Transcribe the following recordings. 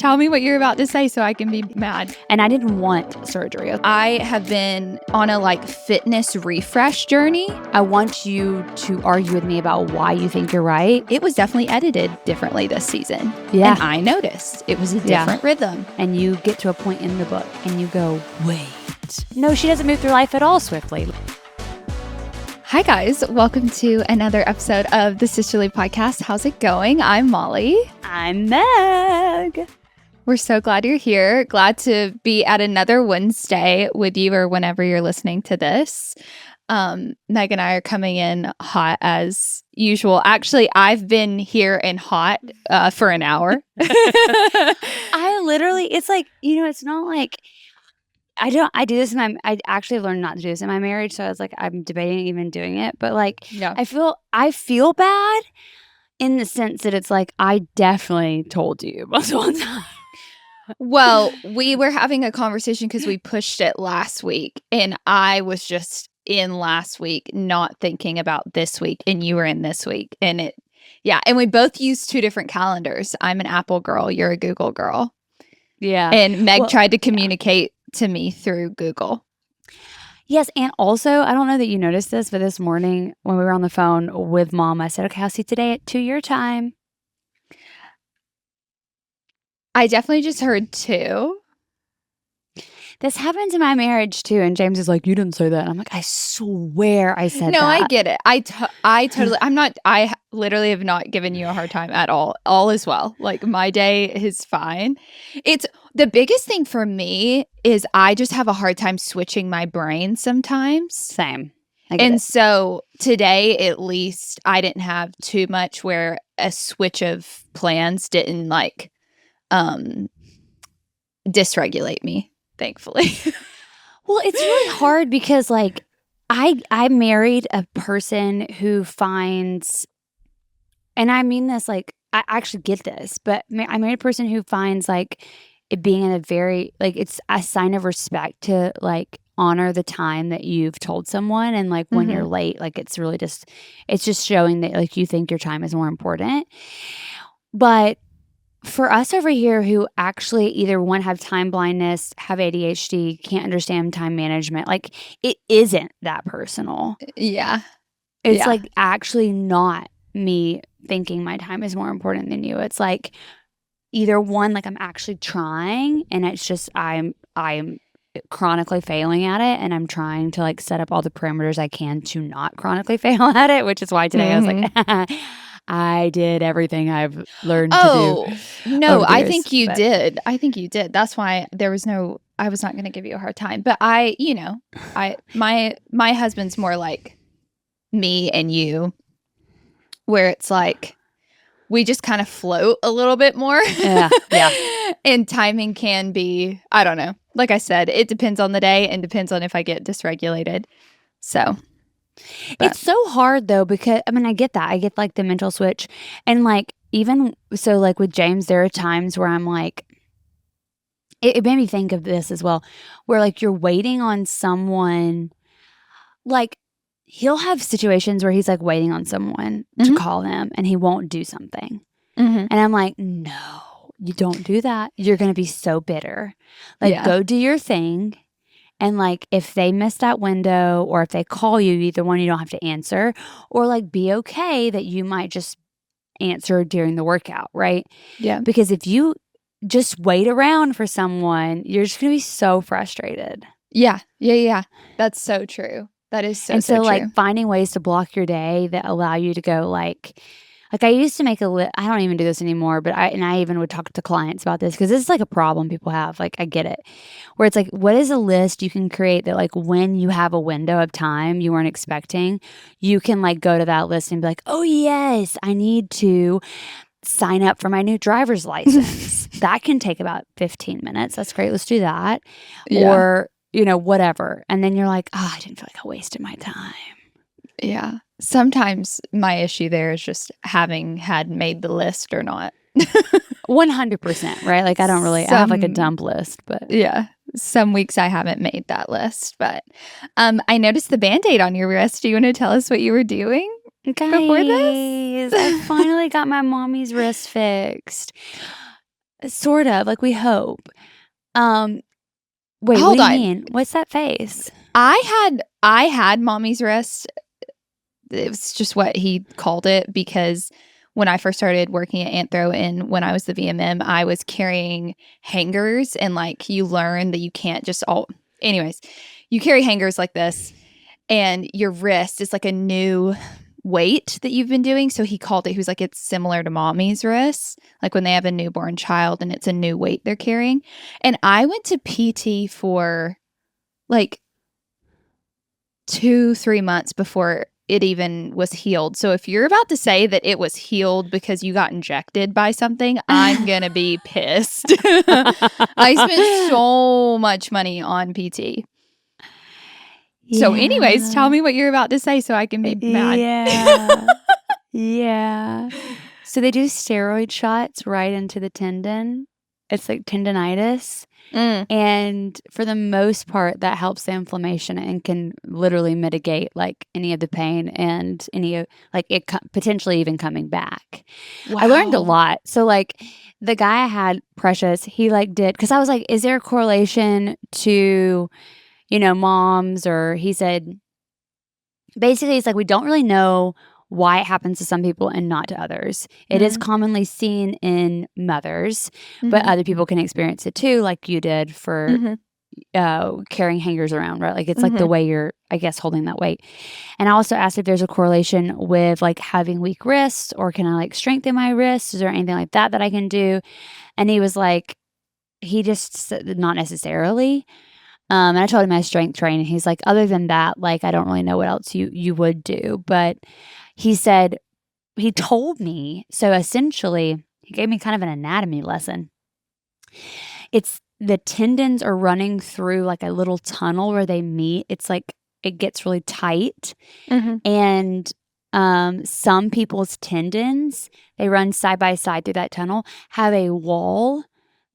Tell me what you're about to say so I can be mad. And I didn't want surgery. I have been on a fitness refresh journey. I want you to argue with me about why you think you're right. It was definitely edited differently this season. Yeah. And I noticed it was a different rhythm. And you get to a point in the book and you go, wait. No, she doesn't move through life at all swiftly. Hi, guys. Welcome to another episode of the Sisterly Podcast. How's it going? I'm Molly. I'm Meg. We're so glad you're here. Glad to be at another Wednesday with you or whenever you're listening to this. Meg and I are coming in hot as usual. Actually, I've been here in hot for an hour. I literally, it's like, it's not like, I do this I actually learned not to do this in my marriage. So I was like, I'm debating even doing it. But I feel bad in the sense that it's like, I definitely told you multiple times. Well, we were having a conversation because we pushed it last week and I was just in last week, not thinking about this week, and you were in this week. And and we both use two different calendars. I'm an Apple girl. You're a Google girl. Yeah. And Meg tried to communicate to me through Google. Yes. And also, I don't know that you noticed this, but this morning when we were on the phone with Mom, I said, okay, I'll see you today at 2 your time. I definitely just heard 2. This happens in my marriage too. And James is like, you didn't say that. And I'm like, I swear I said that. No, I get it. I totally, I literally have not given you a hard time at all. All is well. Like my day is fine. It's the biggest thing for me is I just have a hard time switching my brain sometimes. Same. So today, at least I didn't have too much where a switch of plans didn't dysregulate me. Thankfully. Well, it's really hard because I married a person who finds, and I mean this I actually get this, but I married a person who finds it being in a very it's a sign of respect to honor the time that you've told someone, and when you're late, it's really it's just showing that you think your time is more important. But for us over here who actually either one have time blindness, have ADHD, can't understand time management, it isn't that personal. Yeah. It's actually not me thinking my time is more important than you. It's either one, I'm actually trying and it's just I'm chronically failing at it, and I'm trying to set up all the parameters I can to not chronically fail at it, which is why today I was like, I did everything I've learned to do. No, I think you did. I think you did. That's why I was not going to give you a hard time. But my husband's more like me and you, where it's we just kind of float a little bit more. Yeah. And timing can be, I don't know. Like I said, it depends on the day and depends on if I get dysregulated. So. But. It's so hard though, because I get that. I get the mental switch, and even so, with James, there are times where I'm it made me think of this as well, where you're waiting on someone, he'll have situations where he's waiting on someone to call him and he won't do something. And I'm like, no, you don't do that. You're going to be so bitter. Go do your thing. And if they miss that window, or if they call you, either one, you don't have to answer, or be okay that you might just answer during the workout, right? Yeah. Because if you just wait around for someone, you're just going to be so frustrated. Yeah. That's so true. That is so true. Finding ways to block your day that allow you to go I used to make a list. I don't even do this anymore, but I even would talk to clients about this because this is a problem people have. I get it. Where it's what is a list you can create that when you have a window of time you weren't expecting, you can go to that list and be oh yes, I need to sign up for my new driver's license. That can take about 15 minutes. That's great. Let's do that. Yeah. Or, whatever. And then you're I didn't feel I wasted my time. Yeah. Sometimes my issue there is just having had made the list or not. 100%, right? I don't really, I have a dump list, but. Yeah. Some weeks I haven't made that list, but I noticed the Band-Aid on your wrist. Do you want to tell us what you were doing before this? I finally got my mommy's wrist fixed. Sort of, like we hope. Wait, Hold what do on. you mean? What's that face? I had mommy's wrist. It was just what he called it because when I first started working at Anthro and when I was the VMM, I was carrying hangers and like you learn that you can't just anyways, you carry hangers like this and your wrist is like a new weight that you've been doing. So he called it, he was like, it's similar to mommy's wrist, like when they have a newborn child and it's a new weight they're carrying. And I went to PT for like 2-3 months before it even was healed. So if you're about to say that it was healed because you got injected by something, I'm going to be pissed. I spent so much money on PT. So anyways, tell me what you're about to say so I can be mad. Yeah. Yeah. So they do steroid shots right into the tendon. It's like tendonitis. And for the most part, that helps the inflammation and can literally mitigate like any of the pain and any of like it potentially even coming back. Wow. I learned a lot. So like the guy I had, Precious, he like did, because I was like, is there a correlation to, moms? Or he said, basically, it's like we don't really know why it happens to some people and not to others. It is commonly seen in mothers, but other people can experience it too, like you did for carrying hangers around, right? Like it's like the way you're, I guess, holding that weight. And I also asked if there's a correlation with like having weak wrists or can I like strengthen my wrists? Is there anything like that I can do? And he was like, he just said not necessarily. And I told him I strength train, and he's like, other than that, like I don't really know what else you would do. But he said, he told me, so essentially he gave me kind of an anatomy lesson. It's the tendons are running through like a little tunnel where they meet. It's like it gets really tight. And some people's tendons, they run side by side through that tunnel, have a wall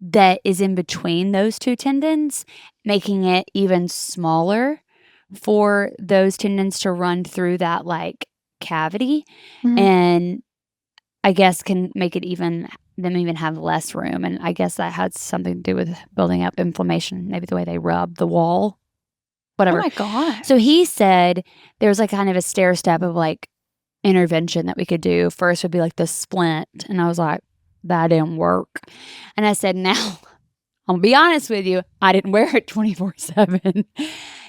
that is in between those two tendons, making it even smaller for those tendons to run through that like cavity, and I guess can make it even have less room. And I guess that has something to do with building up inflammation, maybe the way they rub the wall, whatever. Oh my God. So he said there was like kind of a stair step of like intervention that we could do. First would be like the splint, and I was like, that didn't work. And I said, now, I'll be honest with you, I didn't wear it 24/7.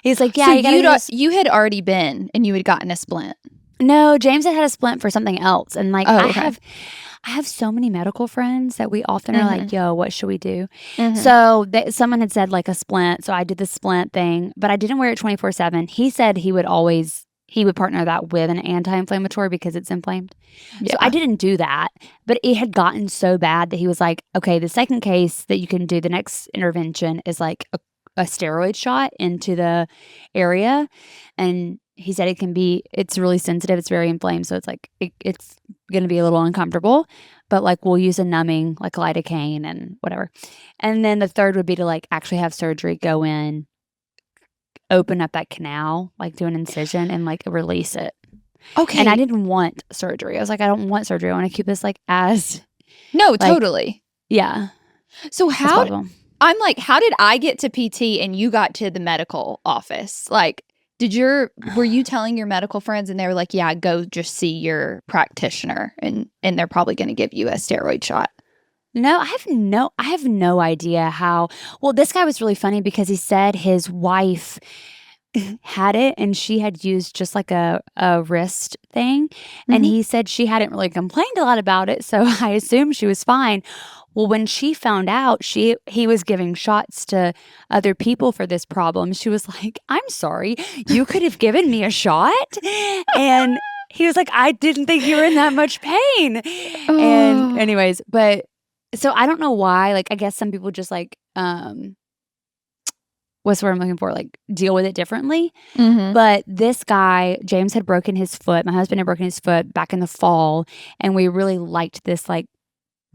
He's like, yeah, so you had already been and you had gotten a splint. No, James had a splint for something else. And like, Oh, okay. I have so many medical friends that we often are like, yo, what should we do? So someone had said like a splint. So I did the splint thing, but I didn't wear it 24/7. He said he would partner that with an anti-inflammatory because it's inflamed. Yeah. So I didn't do that, but it had gotten so bad that he was like, okay, the second case that you can do, the next intervention is like a steroid shot into the area. And he said it's really sensitive. It's very inflamed. So it's like, it's going to be a little uncomfortable, but like we'll use a numbing like lidocaine and whatever. And then the third would be to like actually have surgery, go in, open up that canal, like do an incision and like release it. Okay. And I didn't want surgery. I was like, I don't want surgery. I want to keep this like as. No, like, totally. Yeah. So I'm like, how did I get to PT and you got to the medical office? Like, were you telling your medical friends and they were like, yeah, go just see your practitioner and they're probably going to give you a steroid shot? No, I have no idea how. Well, this guy was really funny because he said his wife had it and she had used just like a wrist thing. And he said she hadn't really complained a lot about it. So I assumed she was fine. Well, when she found out he was giving shots to other people for this problem, she was like, I'm sorry, you could have given me a shot. And he was like, I didn't think you were in that much pain. And anyways, but so I don't know why, like, I guess some people just like, what's the word I'm looking for? Like deal with it differently. But this guy, James, had broken his foot. My husband had broken his foot back in the fall. And we really liked this like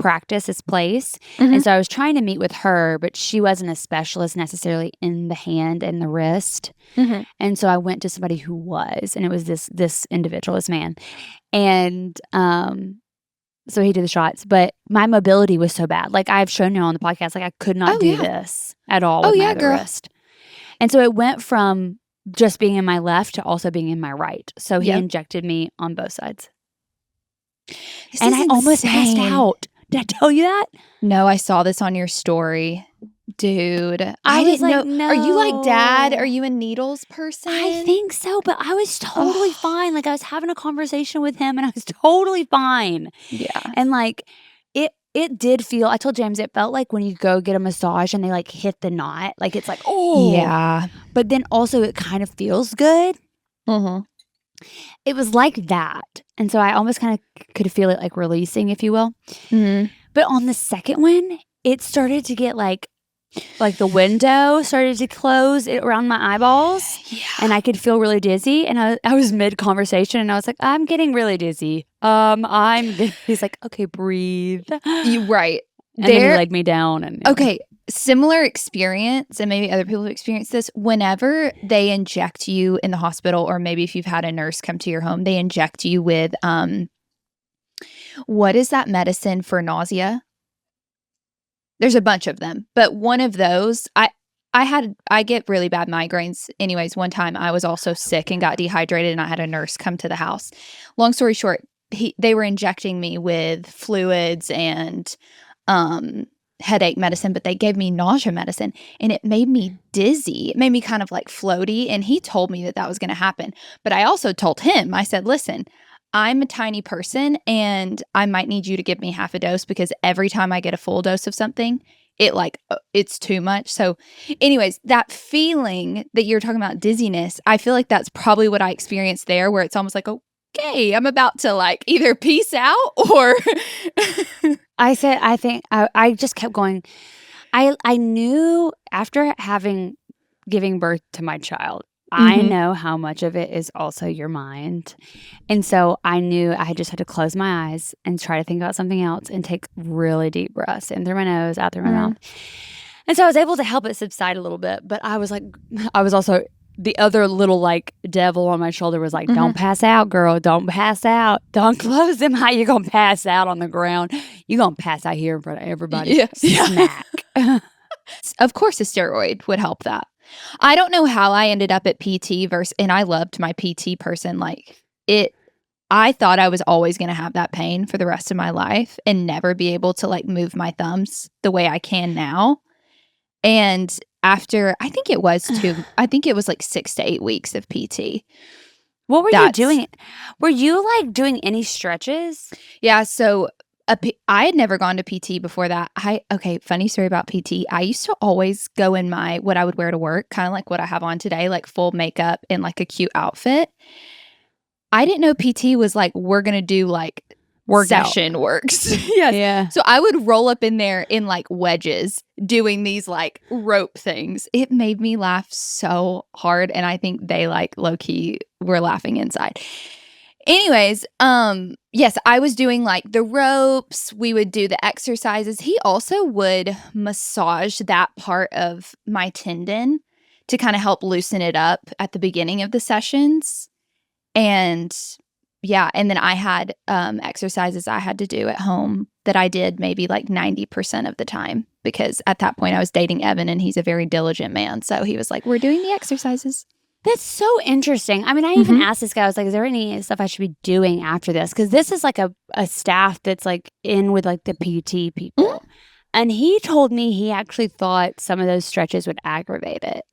practice, this place. And so I was trying to meet with her, but she wasn't a specialist necessarily in the hand and the wrist. And so I went to somebody who was, and it was this individual, this man. And So he did the shots, but my mobility was so bad. Like I've shown you on the podcast, like I could not Oh, do yeah. this at all Oh, with my yeah, other girl. wrist. And so it went from just being in my left to also being in my right. So he Yep. injected me on both sides. This And is I almost passed insane. out. Did I tell you that? No, I saw this on your story. Dude, I was didn't like, know. Are you like Dad? no. Are you a needles person? I think so, but I was totally Oh. fine. Like I was having a conversation with him and I was totally fine. Yeah. And like it did feel, I told James, it felt like when you go get a massage and they like hit the knot, like it's like, oh. Yeah. But then also it kind of feels good. Mm-hmm. It was like that. And so I almost kind of could feel it like releasing, if you will. Mm-hmm. But on the second one, it started to get like the window started to close around my eyeballs. Yeah. And I could feel really dizzy. And I was mid-conversation and I was like, I'm getting really dizzy. He's like, okay, breathe. You right. And then he laid me down. And Okay, similar experience, and maybe other people have experienced this. Whenever they inject you in the hospital, or maybe if you've had a nurse come to your home, they inject you with what is that medicine for nausea? There's a bunch of them, but one of those, I get really bad migraines. Anyways, one time I was also sick and got dehydrated, and I had a nurse come to the house. Long story short, they were injecting me with fluids and headache medicine, but they gave me nausea medicine, and it made me dizzy. It made me kind of like floaty, and he told me that was going to happen. But I also told him, I said, listen, I'm a tiny person and I might need you to give me half a dose, because every time I get a full dose of something, it's too much. So anyways, that feeling that you're talking about, dizziness, I feel like that's probably what I experienced there, where it's almost like, okay, I'm about to like either peace out or I just kept going. I knew after giving birth to my child, I Mhm. know how much of it is also your mind. And so I knew I just had to close my eyes and try to think about something else and take really deep breaths in through my nose, out through my mouth. And so I was able to help it subside a little bit. But I was also, the other little like devil on my shoulder was like, don't pass out, girl. Don't pass out. Don't close them eye. You're going to pass out on the ground. You're going to pass out here in front of everybody. Yeah. Smack. Of course, a steroid would help that. I don't know how I ended up at PT and I loved my PT person. I thought I was always going to have that pain for the rest of my life and never be able to like move my thumbs the way I can now. And after, I think it was like 6 to 8 weeks of PT. What were you doing? Were you like doing any stretches? Yeah. So I had never gone to PT before that. Funny story about PT. I used to always go in what I would wear to work, kind of like what I have on today, like full makeup and like a cute outfit. I didn't know PT was like, we're going to do like session works. Yes. Yeah. So I would roll up in there in like wedges doing these like rope things. It made me laugh so hard. And I think they like low key were laughing inside. Anyways, yes, I was doing like the ropes. We would do the exercises. He also would massage that part of my tendon to kind of help loosen it up at the beginning of the sessions. And yeah, and then I had exercises I had to do at home that I did maybe like 90% of the time, because at that point I was dating Evan and he's a very diligent man. So he was like, we're doing the exercises. That's so interesting. I mean, I even asked this guy, I was like, is there any stuff I should be doing after this? Because this is like a staff that's like in with like the PT people. And he told me he actually thought some of those stretches would aggravate it.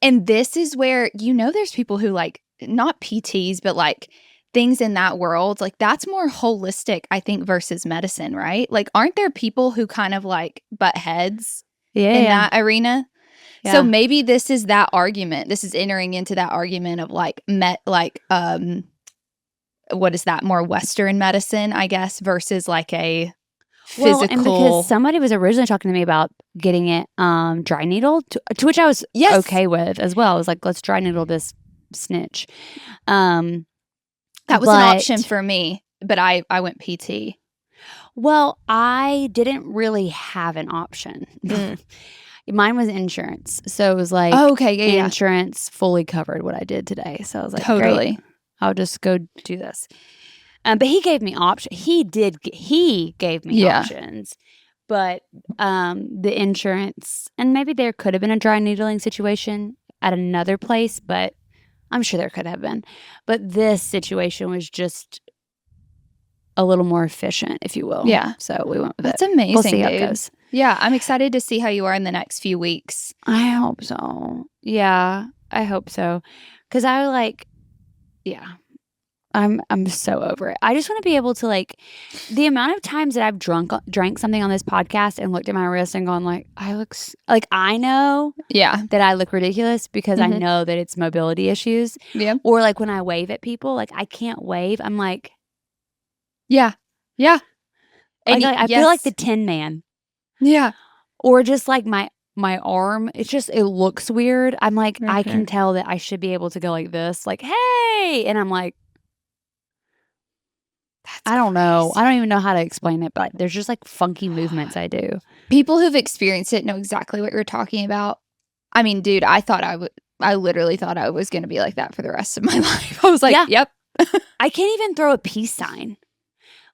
And this is where, there's people who like, not PTs, but like things in that world, like that's more holistic, I think, versus medicine, right? Like, aren't there people who kind of like butt heads in that arena? Yeah. So maybe this is that argument. This is entering into that argument of like what is that, more Western medicine, I guess, versus like a physical. Well, and because somebody was originally talking to me about getting it dry needle, to which I was okay with as well. I was like, let's dry needle this snitch. That was an option for me, but I went PT. Well, I didn't really have an option. Mine was insurance. So it was like, insurance fully covered what I did today. So I was like, totally. Great, I'll just go do this. But he gave me options. He gave me Yeah. options. But the insurance, and maybe there could have been a dry needling situation at another place, but I'm sure there could have been. But this situation was just a little more efficient, if you will. Yeah. So we went with That's it. amazing, We'll see how it dude. goes. Yeah, I'm excited to see how you are in the next few weeks. I hope so. Yeah, I hope so. Because I'm so over it. I just want to be able to, like, the amount of times that I've drank something on this podcast and looked at my wrist and gone like, I know Yeah. that I look ridiculous because I Mhm. know that it's mobility issues. Yeah. Or like when I wave at people, like I can't wave. I'm like, Yeah. Yeah. And I feel like the Tin Man. Yeah. Or just like my arm, it looks weird. I'm like, I Mhm. can tell that I should be able to go like this, like, hey. And I'm like, I don't know. I don't even know how to explain it, but there's just like funky movements I do. People who've experienced it know exactly what you're talking about. I mean, dude, I literally thought I was going to be like that for the rest of my life. I was like, Yeah. yep. I can't even throw a peace sign.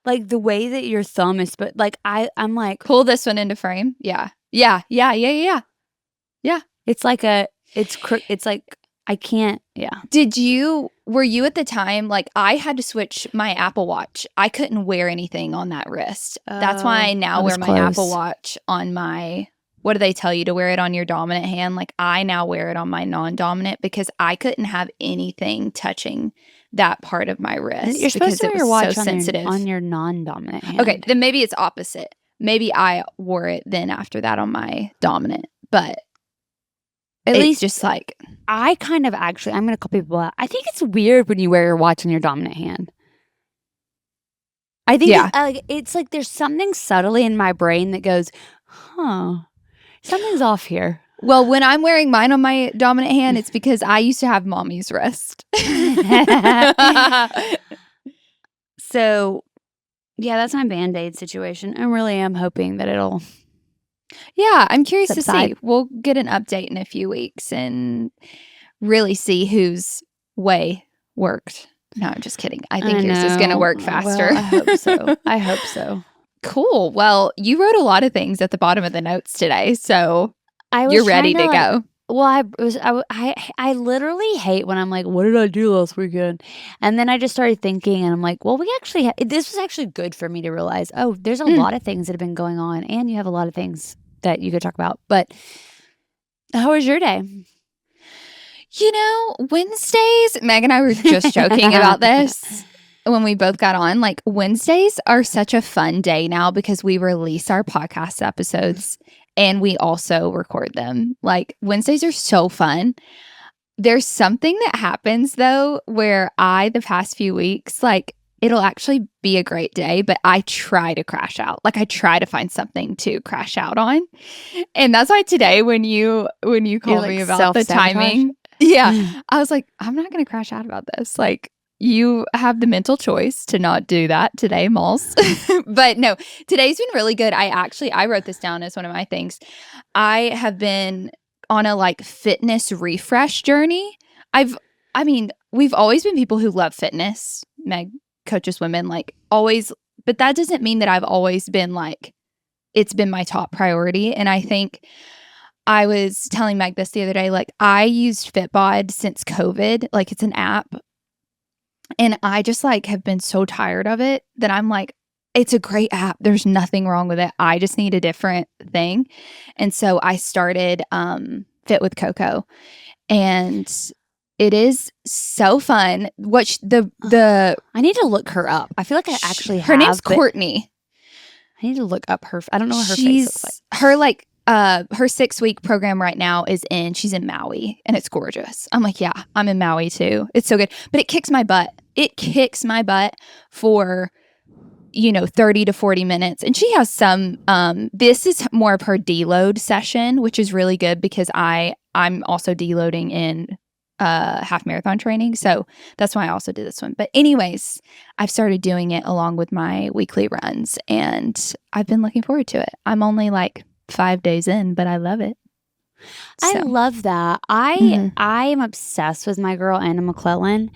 Like the way that your thumb is, but like I'm like, Pull this one into frame. Yeah. Yeah. Yeah. Yeah. Yeah. it's like it's like I can't. Yeah. Were you at the time, like, I had to switch my Apple Watch. I couldn't wear anything on that wrist. That's why I now wear my Apple Watch on my, what do they tell you to wear it on your dominant hand? Like, I now wear it on my non-dominant because I couldn't have anything touching that part of my wrist. You're supposed to wear your watch sensitive. on your non-dominant hand. Okay, then maybe it's opposite. Maybe I wore it then after that on my dominant, but at least just like, I kind of actually, I'm going to call people out. I think it's weird when you wear your watch on your dominant hand. I think it's like there's something subtly in my brain that goes, something's off here. well, when I'm wearing mine on my dominant hand, it's because I used to have mommy's wrist. So, yeah, that's my Band-Aid situation. I really am hoping that it'll. Yeah, I'm curious to subside. see. We'll get an update in a few weeks and really see whose way worked. No, I'm just kidding. I think yours is going to work faster. Well, I hope so. I hope so. Cool. Well, you wrote a lot of things at the bottom of the notes today, so I was you're ready to trying go. Well, I literally hate when I'm like, what did I do last weekend? And then I just started thinking, and I'm like, well, we actually this was actually good for me to realize. Oh, there's a lot of things that have been going on, and you have a lot of things that you could talk about. But how was your day? You know, Wednesdays, Meg and I were just joking about this when we both got on. Like, Wednesdays are such a fun day now because we release our podcast episodes and we also record them. Like, Wednesdays are so fun. There's something that happens though where the past few weeks, like, it'll actually be a great day, but I try to crash out. Like, I try to find something to crash out on. And that's why today when you called me about the timing, I was like, I'm not going to crash out about this. Like, you have the mental choice to not do that today, Malls. But no, today's been really good. I wrote this down as one of my things. I have been on a like fitness refresh journey. We've always been people who love fitness. Meg coaches women like always, but that doesn't mean that I've always been like, it's been my top priority. And I think I was telling Meg this the other day, like, I used Fitbod since COVID. Like, it's an app. And I just like have been so tired of it that I'm like, it's a great app. There's nothing wrong with it. I just need a different thing. And so I started Fit with Coco. And it is so fun. I need to look her up. I feel like I actually have. Her name's Courtney. I need to look up her. I don't know what her face looks like. Her 6-week program right now she's in Maui and it's gorgeous. I'm like, yeah, I'm in Maui too. It's so good, but it kicks my butt. It kicks my butt for, 30 to 40 minutes. And she has some, this is more of her deload session, which is really good because I'm also deloading in half marathon training. So that's why I also did this one. But anyways, I've started doing it along with my weekly runs and I've been looking forward to it. I'm only like 5 days in, but I love it. I love that. I am obsessed with my girl Anna McClellan.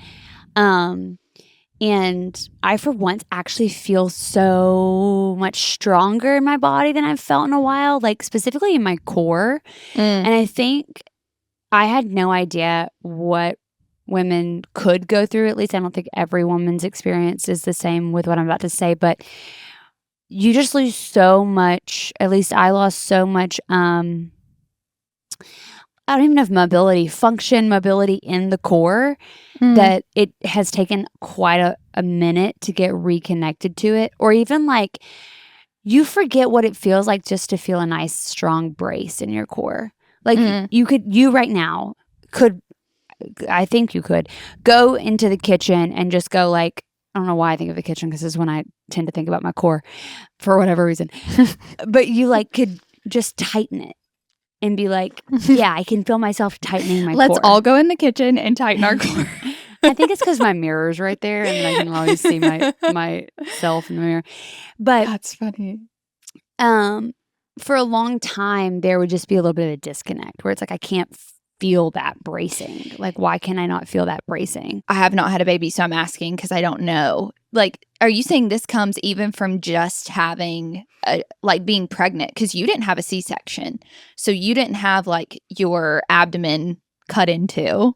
And I, for once, actually feel so much stronger in my body than I've felt in a while, like specifically in my core. Mm. And I think I had no idea what women could go through. At least I don't think every woman's experience is the same with what I'm about to say, but you just lose so much. At least I lost so much. I don't even have mobility in the core Mm. that it has taken quite a minute to get reconnected to it. Or even like you forget what it feels like just to feel a nice, strong brace in your core. Like you right now could, I think you could go into the kitchen and just go like, I don't know why I think of the kitchen because this is when I tend to think about my core for whatever reason. But you like could just tighten it and be like, yeah, I can feel myself tightening my Let's core. all go in the kitchen and tighten our core. I think it's because my mirror's right there and then I can always see myself in the mirror. But That's funny. for a long time, there would just be a little bit of a disconnect where it's like, I can't feel that bracing. Like, why can I not feel that bracing? I have not had a baby, so I'm asking because I don't know. Like, are you saying this comes even from just having, like, being pregnant? Because you didn't have a C-section. So you didn't have, like, your abdomen cut into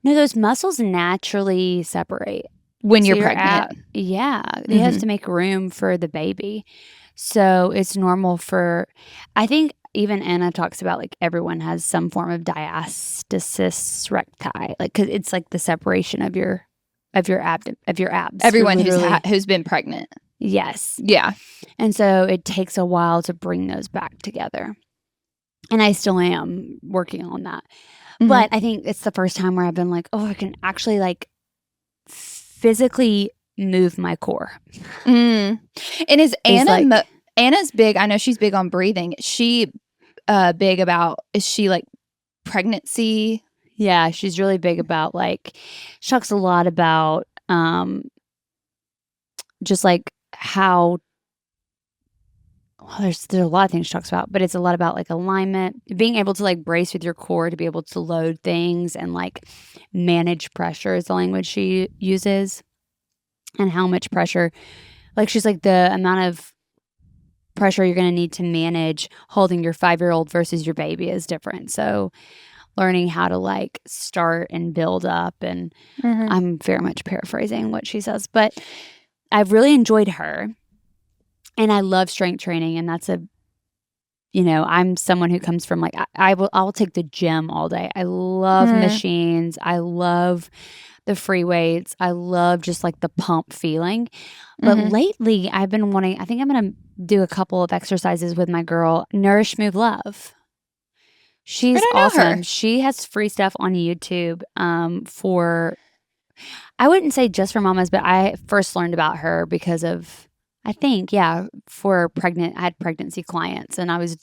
No, those muscles naturally separate. when So you're your pregnant. Yeah, it has to make room for the baby. So it's normal for, I think even Anna talks about like everyone has some form of diastasis recti, like because it's like the separation of your abs. Everyone Literally- who's been pregnant. yes, Yeah. and so it takes a while to bring those back together. And I still am working on that. Mhm. But I think it's the first time where I've been like, oh, I can actually like physically move my core. And is Anna like- Anna's big? I know she's big on breathing. Is she big about? Is she like pregnancy? Yeah, she's really big about like she talks a lot about just like how well, there's a lot of things she talks about, but it's a lot about like alignment, being able to like brace with your core to be able to load things and like manage pressure is the language she uses. And how much pressure, like she's like the amount of pressure you're going to need to manage holding your 5-year-old versus your baby is different. So learning how to like start and build up, and I'm very much paraphrasing what she says, but I've really enjoyed her. And I love strength training, and that's I'm someone who comes from like I will take the gym all day. I love machines. I love the free weights. I love just like the pump feeling. But lately I've been wanting, I think I'm going to do a couple of exercises with my girl, Nourish Move Love. She's awesome. She has free stuff on YouTube for, I wouldn't say just for mamas, but I first learned about her because of, I think, for I had pregnancy clients, and I was,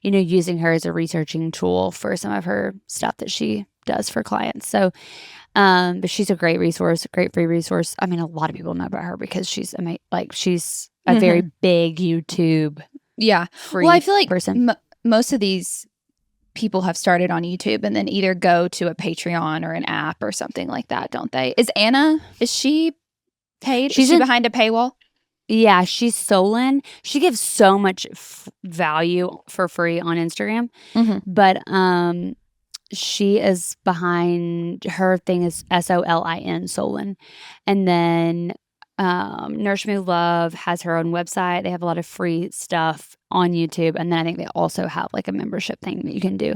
using her as a researching tool for some of her stuff that she does for clients. So, but she's a great resource, great free resource. I mean, a lot of people know about her because she's she's a very big YouTube. Yeah. Free well, I feel like person. Most of these people have started on YouTube and then either go to a Patreon or an app or something like that, don't they? Is she paid? Is she behind a paywall? Yeah, she's Solon. She gives so much value for free on Instagram, but she is behind, her thing is SOLIN, Solon. And then Nourish Me Love has her own website. They have a lot of free stuff on YouTube. And then I think they also have like a membership thing that you can do.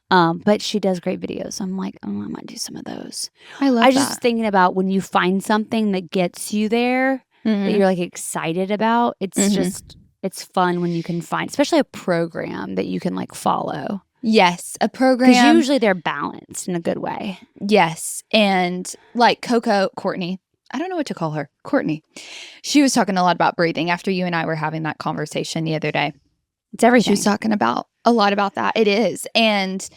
But she does great videos. I'm like, I might do some of those. I love that. I was just thinking about when you find something that gets you there, that you're like excited about. It's just, it's fun when you can find, especially a program that you can like follow. Yes, a program. Because usually they're balanced in a good way. Yes. And like Courtney, I don't know what to call her. Courtney. She was talking a lot about breathing after you and I were having that conversation the other day. It's everything. She was talking about a lot about that. It is. And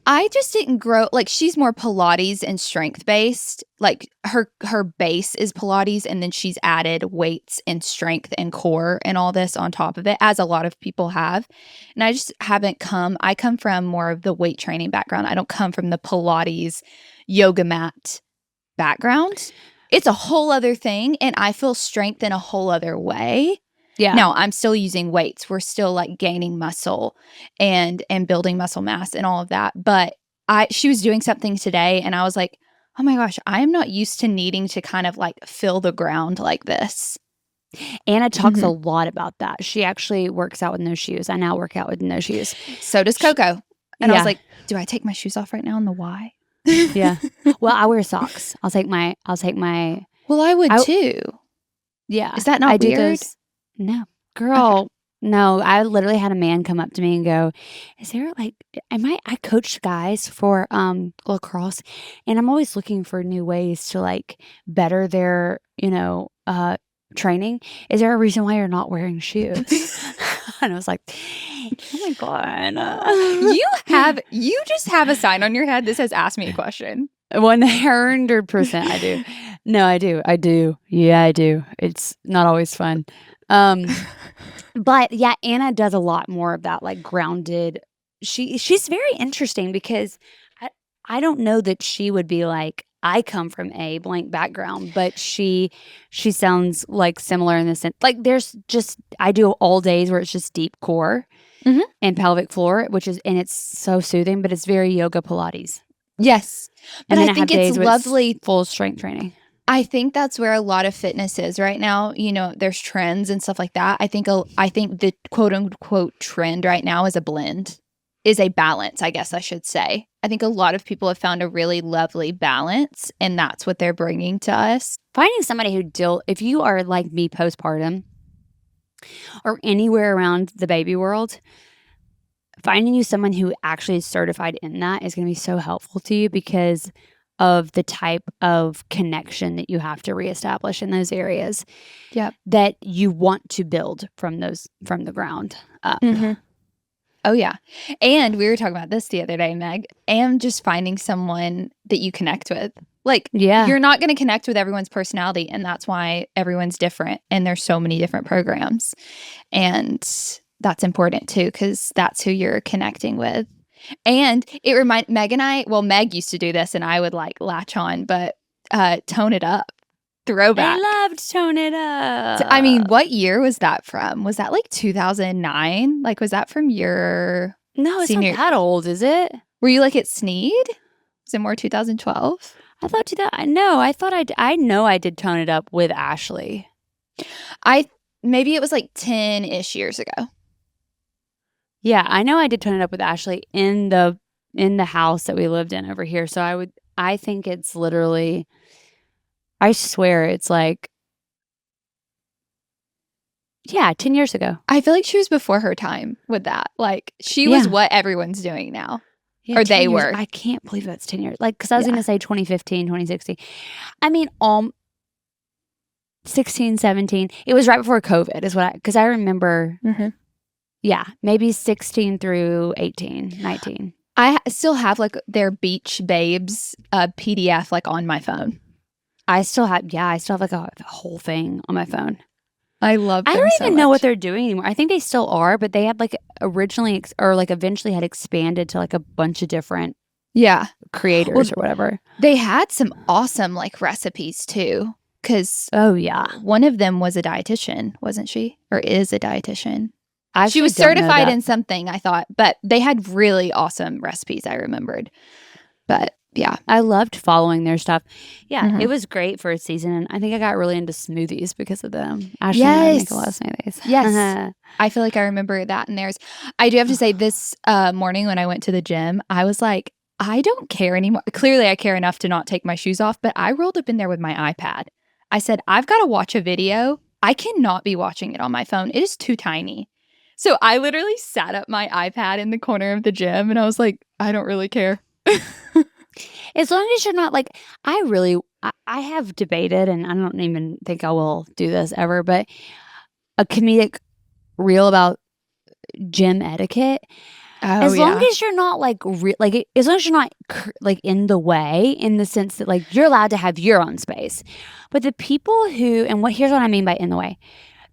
I just didn't grow, like she's more Pilates and strength based. Like her base is Pilates, and then she's added weights and strength and core and all this on top of it, as a lot of people have. And I just haven't I come from more of the weight training background. I don't come from the Pilates yoga mat background. it's a whole other thing, and I feel strength in a whole other way. Yeah. Now, I'm still using weights. We're still like gaining muscle and building muscle mass and all of that. But she was doing something today, and I was like, oh my gosh, I am not used to needing to kind of like fill the ground like this. Anna talks a lot about that. She actually works out with no shoes. I now work out with no shoes. So does Coco. And I Yeah. was like, do I take my shoes off right now in the Y? Yeah. Well, I wear socks. I'll take my Well, I would too. yeah. Is that not I do weird? those. No. Girl. No, I literally had a man come up to me and go, "Is there like I coach guys for lacrosse, and I'm always looking for new ways to like better their, training. Is there a reason why you're not wearing shoes?" And I was like, "Oh my god." You just have a sign on your head that says ask me a question. 100% I do. No, I do. Yeah, I do. It's not always fun. But yeah, Anna does a lot more of that, like grounded. She's very interesting because I don't know that she would be like, I come from a blank background, but she sounds like similar in the sense, like there's just, I do all days where it's just deep core and pelvic floor, and it's so soothing, but it's very yoga Pilates. Yes. But And then I think it's lovely. full strength training. I think that's where a lot of fitness is right now. There's trends and stuff like that. I think the quote unquote trend right now is a blend, is a balance, I guess I should say. I think a lot of people have found a really lovely balance, and that's what they're bringing to us. Finding somebody if you are like me postpartum or anywhere around the baby world, finding you someone who actually is certified in that is going to be so helpful to you because of the type of connection that you have to reestablish in those areas. Yep. That you want to build from the ground up. Oh, yeah. And we were talking about this the other day, Meg, and just finding someone that you connect with. Like, you're not going to connect with everyone's personality, and that's why everyone's different, and there's so many different programs. And that's important, too, because that's who you're connecting with. And it Meg and I, well, Meg used to do this, and I would, like, latch on, but Tone It Up. Throwback. I loved Tone It Up. I mean, what year was that from? Was that like 2009? Like, was that from your No, it's senior? not that old, is it? Were you like at Sneed? Was it more 2012? I thought I know I did Tone It Up with Ashley. Maybe it was like 10-ish years ago. Yeah, I know I did Tone It Up with Ashley in the house that we lived in over here. So I think it's literally, I swear it's like, yeah, 10 years ago. I feel like she was before her time with that. Like, she was what everyone's doing now. Yeah, or they were. I can't believe that's 10 years. Like, because I was going to say 2015, 2016. I mean, 16, 17. It was right before COVID is because I remember, yeah, maybe 16 through 18, 19. I still have like their Beach Babes PDF like on my phone. I still have like a whole thing on my phone. I love them. I don't so even know much. what they're doing anymore. I think they still are, but they had like originally or like eventually had expanded to like a bunch of different creators or whatever. They had some awesome like recipes too. Because one of them was a dietitian, wasn't she? Or is a dietitian. She was certified in something, I thought, but they had really awesome recipes, I remembered. But yeah. I loved following their stuff. Yeah, it was great for a season. And I think I got really into smoothies because of them. Ashley and I make a lot of smoothies. Yes. I feel like I remember that in theirs. I do have to say this morning when I went to the gym, I was like, I don't care anymore. Clearly I care enough to not take my shoes off, but I rolled up in there with my iPad. I said, I've got to watch a video. I cannot be watching it on my phone. It is too tiny. So I literally sat up my iPad in the corner of the gym and I was like, I don't really care. As long as you're not like, I have debated, and I don't even think I will do this ever, but a comedic reel about gym etiquette. As long as you're not as long as you're not like in the way, in the sense that like you're allowed to have your own space. But the people here's what I mean by in the way.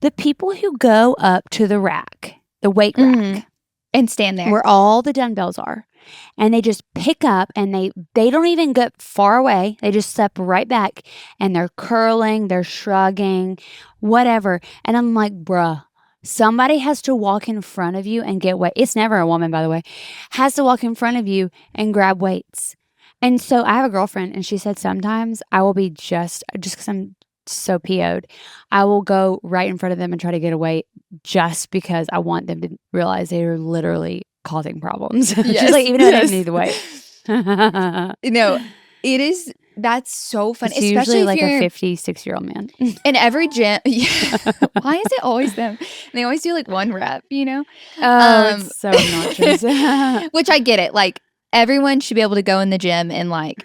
The people who go up to the rack, the weight rack, And stand there. where all the dumbbells are. And they just pick up and they don't even get far away. They just step right back and they're curling, they're shrugging, whatever. And I'm like, bruh, somebody has to walk in front of you and get weight. It's never a woman, by the way, has to walk in front of you and grab weights. And so I have a girlfriend and she said sometimes I will be just because I'm so PO'd, I will go right in front of them and try to get a weight just because I want them to realize they are literally causing problems. She's like, even though I don't need the weight. No, it is. That's so fun. It's especially usually if like you're a 56-year-old man. in every gym. Yeah. Why is it always them? They always do like one rep, It's so obnoxious. which I get it. Like everyone should be able to go in the gym and like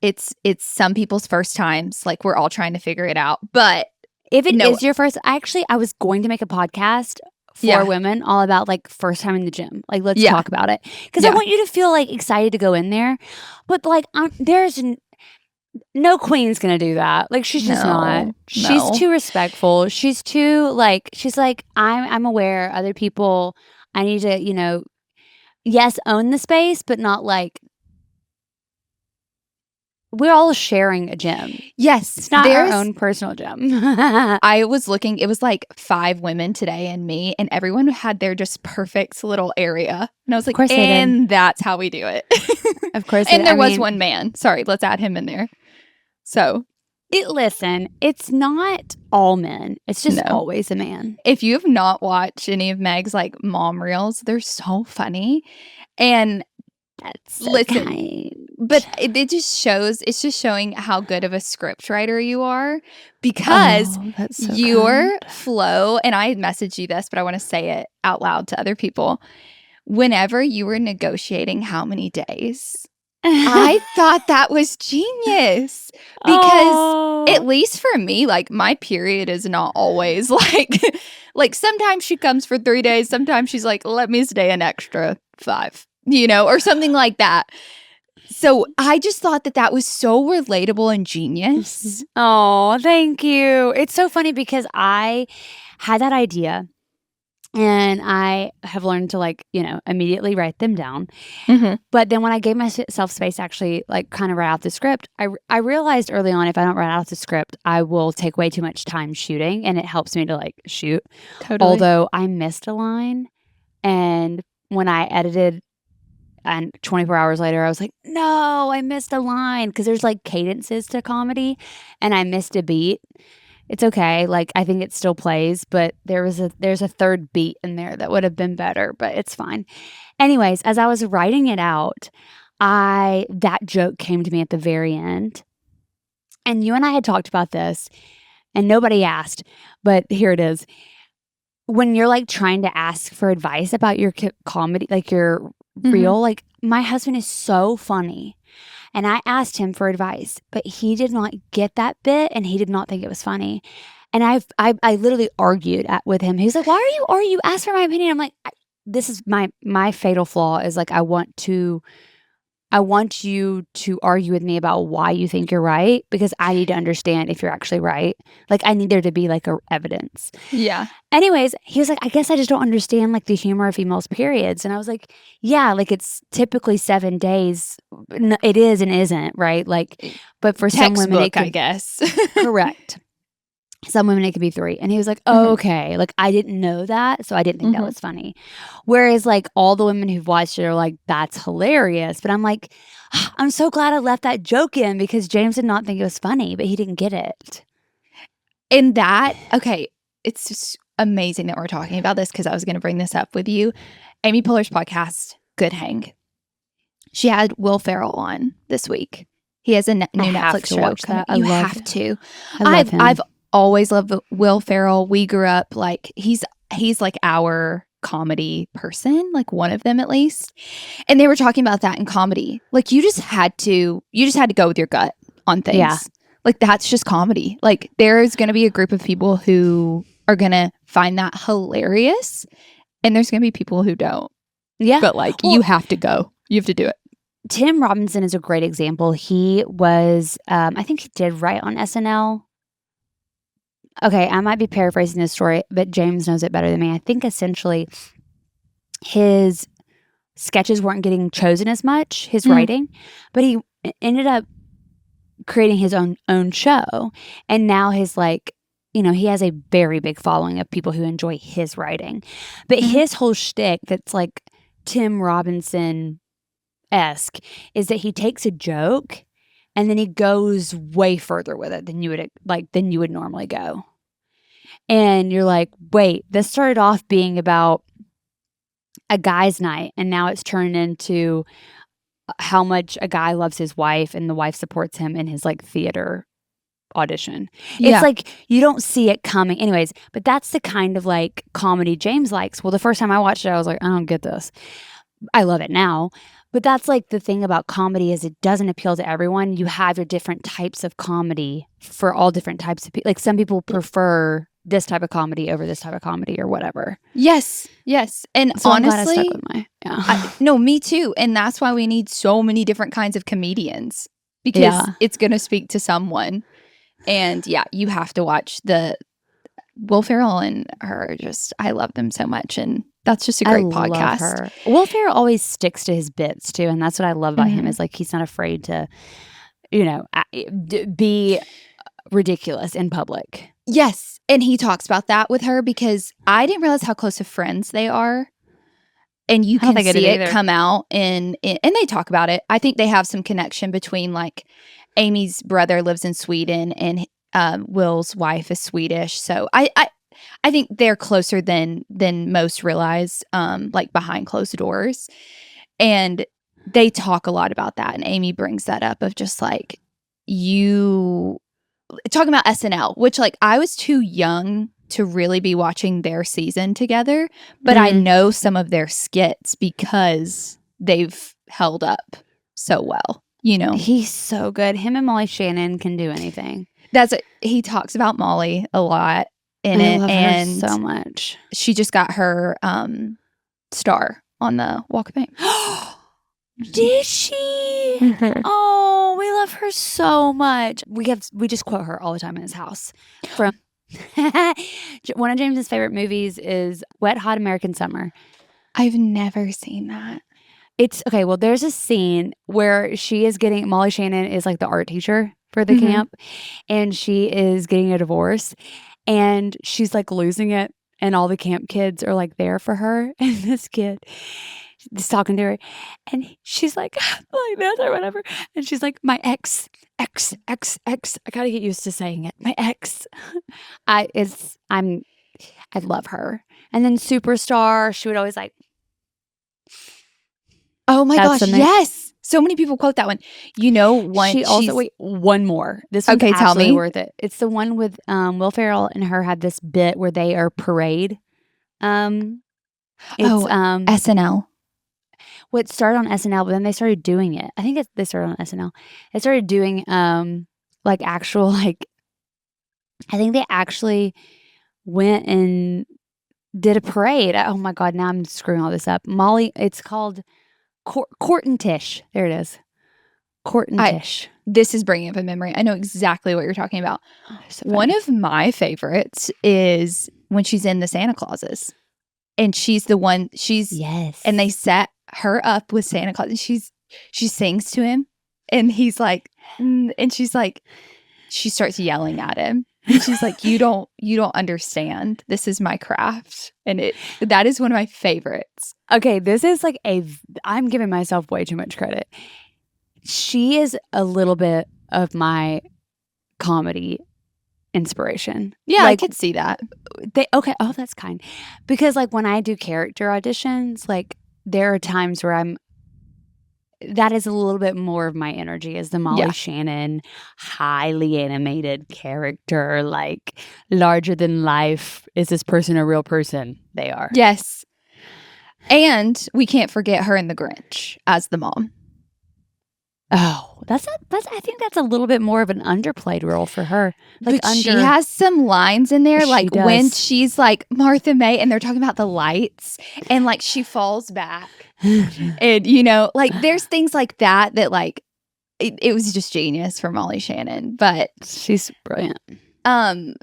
it's some people's first times. Like we're all trying to figure it out. But If it is your first, I was going to make a podcast for women all about like first time in the gym. Like, let's talk about it. Because I want you to feel like excited to go in there. But like, there's no queen's going to do that. Like, she's just not. She's too respectful. She's too like, I'm aware other people, I need to, yes, own the space, but not like, we're all sharing a gym. Yes. It's not our own personal gym. I was looking, it was like 5 women today and me, and everyone had their just perfect little area. And I was like, and that's how we do it. Of course. And there was one man. Sorry, let's add him in there. So. Listen, it's not all men. It's just always a man. If you have not watched any of Meg's like mom reels, they're so funny. And that's so kind. But it just shows, it's just showing how good of a script writer you are because your flow, and I messaged you this, but I want to say it out loud to other people. Whenever you were negotiating how many days, I thought that was genius because at least for me, like my period is not always like sometimes she comes for 3 days. Sometimes she's like, let me stay an extra 5. Or something like that. So I just thought that was so relatable and genius. Oh, thank you. It's so funny because I had that idea and I have learned to immediately write them down. Mm-hmm. But then when I gave myself space to actually kind of write out the script, I realized early on if I don't write out the script, I will take way too much time shooting and it helps me to shoot. Totally. Although I missed a line and when I edited and 24 hours later, I was like, no, I missed a line because there's cadences to comedy and I missed a beat. It's okay. I think it still plays, but there's a third beat in there that would have been better, but it's fine. Anyways, as I was writing it out, that joke came to me at the very end. And you and I had talked about this and nobody asked, but here it is. When you're trying to ask for advice about your comedy, your real, my husband is so funny and I asked him for advice, but he did not get that bit and he did not think it was funny. And I literally argued with him. He was like, why are you ask for my opinion? I'm like, this is my fatal flaw is I want you to argue with me about why you think you're right because I need to understand if you're actually right. I need there to be a evidence. Yeah. Anyways, he was like, I guess I just don't understand the humor of females' periods. And I was like, yeah, it's typically 7 days. It is and isn't, right? But for some women, it could, I guess. Correct. Some women, it could be 3. And he was like, oh, okay. I didn't know that. So I didn't think that was funny. Whereas all the women who've watched it are like, that's hilarious. But I'm like, I'm so glad I left that joke in because James did not think it was funny, but he didn't get it. And it's just amazing that we're talking about this because I was going to bring this up with you. Amy Poehler's podcast, Good Hang. She had Will Ferrell on this week. He has a new Netflix show. You have to. I love him. I've always loved Will Ferrell. We grew up he's our comedy person, one of them at least. And they were talking about that in comedy. You just had to go with your gut on things. Yeah. That's just comedy. There's going to be a group of people who are going to find that hilarious and there's going to be people who don't. Yeah. But you have to go. You have to do it. Tim Robinson is a great example. He was, I think he did write on SNL. Okay, I might be paraphrasing this story, but James knows it better than me. I think essentially his sketches weren't getting chosen as much, his Mm. writing, but he ended up creating his own show. And now his he has a very big following of people who enjoy his writing. But Mhm. his whole shtick that's like Tim Robinson-esque is that he takes a joke and then he goes way further with it than you would normally go. And you're like, wait, this started off being about a guy's night, and now it's turned into how much a guy loves his wife and the wife supports him in his like theater audition. Yeah. It's like you don't see it coming. Anyways, but that's the kind of like comedy James likes. Well, the first time I watched it, I was like, I don't get this. I love it now. But that's like the thing about comedy is it doesn't appeal to everyone. You have your different types of comedy for all different types of people. Like some people prefer this type of comedy over this type of comedy or whatever. Yes. And So I'm glad I honestly, stuck with my no, me too. And that's why we need so many different kinds of comedians, because Yeah. it's going to speak to someone. And yeah, you have to watch the Will Ferrell and her. are just, I love them so much. And that's just a great love podcast. her. Will Ferrell always sticks to his bits too, and that's what I love about him Mhm. is like he's not afraid to, be ridiculous in public. Yes. And he talks about that with her because I didn't realize how close of friends they are. And you I don't can think I did see it either. come out and they talk about it. I think they have some connection between like Amy's brother lives in Sweden and Will's wife is Swedish. So I think they're closer than most realize, like behind closed doors. And they talk a lot about that. And Amy brings that up of just like you talking about SNL, which like I was too young to really be watching their season together, but I Mhm. know some of their skits because they've held up so well. He's so good. Him and Molly Shannon can do anything. He talks about Molly a lot in I it, love and her so much. she just got her star on the Walk of Fame. Did she? Oh, we love her so much. We just quote her all the time in his house. From one of James's favorite movies is Wet Hot American Summer. I've never seen that. It's okay. Well, there's a scene where Molly Shannon is like the art teacher for the Mhm. camp, and she is getting a divorce, and she's like losing it, and all the camp kids are like there for her, and this kid is talking to her, and she's like this or whatever, and she's like, my ex. I gotta get used to saying it. My ex. I love her. And then Superstar, she would always like. Oh my That's gosh, something- yes. So many people quote that one. One more. This one's Okay, tell absolutely me. worth it. It's the one with Will Ferrell and her had this bit where they are parade. SNL. Well, it started on SNL, but then they started doing it. I think they started on SNL. They started doing like actual like. I think they actually went and did a parade. Oh my god! Now I'm screwing all this up. Molly, it's called Court and Tish. There it is. Court and Tish. This is bringing up a memory. I know exactly what you're talking about. Oh, so One funny. of my favorites is when she's in the Santa Clauses. And she's the one, Yes. and they set her up with Santa Claus. And she sings to him. And he's like, and she's like, she starts yelling at him. And she's like, you don't understand. This is my craft. And that is one of my favorites. Okay, this is like I'm giving myself way too much credit. She is a little bit of my comedy inspiration. Yeah, like, I could see that. Oh, that's kind. Because like when I do character auditions, like there are times where that is a little bit more of my energy as the Molly Shannon, highly animated character, like larger than life. Is this person a real person? They are. Yes. And we can't forget her in The Grinch as the mom. Oh, I think that's a little bit more of an underplayed role for her. Like but she has some lines in there, She like does. when she's like Martha May and they're talking about the lights and like she falls back. And like there's things like that like it was just genius for Molly Shannon. But she's brilliant.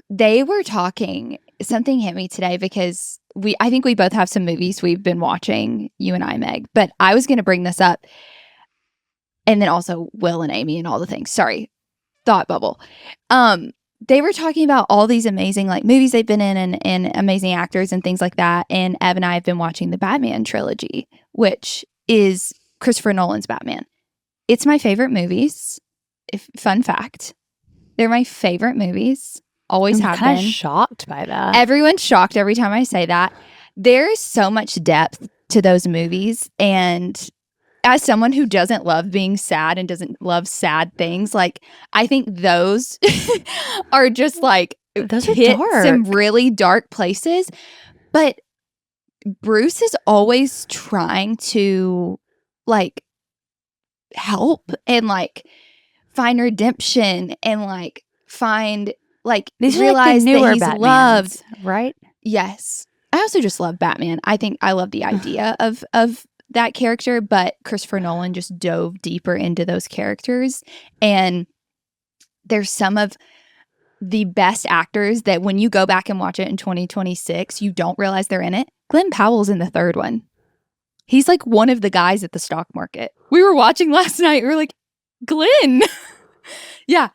they were talking, something hit me today because I think we both have some movies we've been watching, you and I, Meg. But I was going to bring this up, and then also Will and Amy and all the things. Sorry, thought bubble. They were talking about all these amazing like movies they've been in and amazing actors and things like that. And Ev and I have been watching the Batman trilogy, which is Christopher Nolan's Batman. It's my favorite movies. Fun fact, they're my favorite movies. Always have been. I'm kind of shocked by that. Everyone's shocked every time I say that. There is so much depth to those movies, and as someone who doesn't love being sad and doesn't love sad things, like I think those are just like Those are hit dark. some really dark places. But Bruce is always trying to like help and like find redemption and like find like These are realize like the newer that he's Batmans, loved. right? Yes. I also just love Batman. I think I love the idea of that character, but Christopher Nolan just dove deeper into those characters. And there's some of the best actors that when you go back and watch it in 2026, you don't realize they're in it. Glenn Powell's in the third one. He's like one of the guys at the stock market. We were watching last night. We were like, Glenn. Yeah.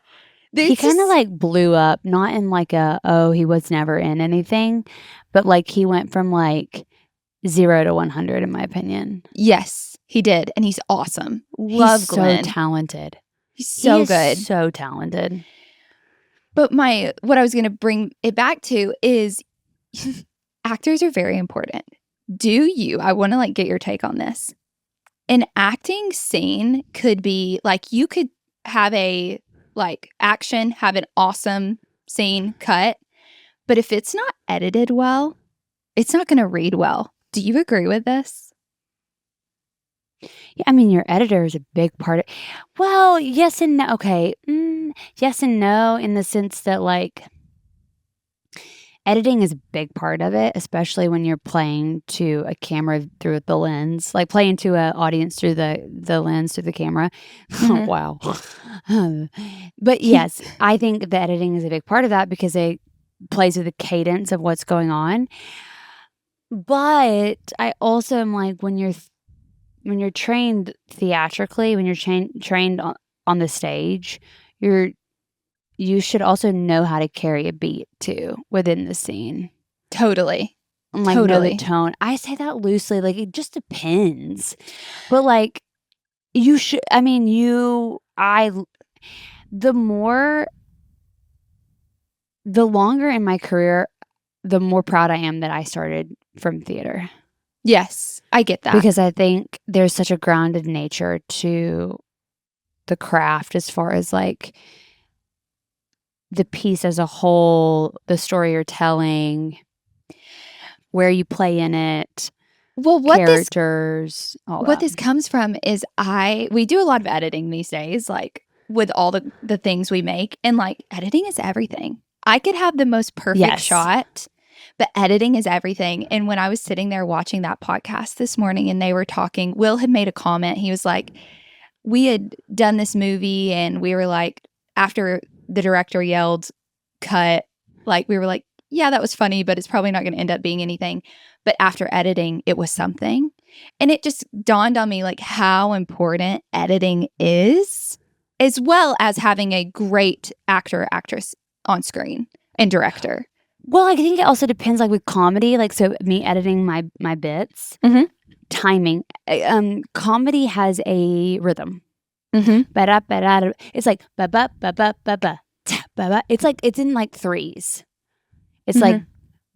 He kind of like blew up, not in like he was never in anything, but like he went from like 0 to 100 in my opinion. Yes, he did. And he's awesome. Love He's Glenn. so talented. He's so He is good. So talented. But what I was going to bring it back to is actors are very important. I want to like get your take on this. An acting scene could be like, you could have a like action, have an awesome scene cut, but if it's not edited well, it's not going to read well. Do you agree with this? Yeah, I mean, your editor is a big part of. Well, yes and no. Okay, yes and no, in the sense that like editing is a big part of it, especially when you're playing to a camera through the lens, like playing to an audience through the lens through the camera. Mhm. Wow. But yes, I think the editing is a big part of that because it plays with the cadence of what's going on. But I also am like, when you're trained theatrically, when you're trained on the stage, you should also know how to carry a beat too within the scene. Totally. And like know Totally. the tone. I say that loosely, like it just depends. But like you should. I mean, the longer in my career, the more proud I am that I started from theater. Yes, I get that. Because I think there's such a grounded nature to the craft as far as like the piece as a whole, the story you're telling, where you play in it, well, characters, all what that. this comes from is we do a lot of editing these days, like with all the things we make, and like editing is everything. I could have the most perfect Yes. shot, but editing is everything. And when I was sitting there watching that podcast this morning and they were talking, Will had made a comment. He was like, we had done this movie and we were like, after the director yelled cut, like we were like, yeah, that was funny, but it's probably not going to end up being anything. But after editing, it was something. And it just dawned on me like how important editing is, as well as having a great actor or actress on screen and director. Well, I think it also depends, like with comedy, like so me editing my bits, Mhm. timing. Comedy has a rhythm. Mm-hmm. Ba-da-ba-da-da. It's like ba-ba, ba-ba, ba-ba, ta, ba-ba. It's like it's in like threes. It's like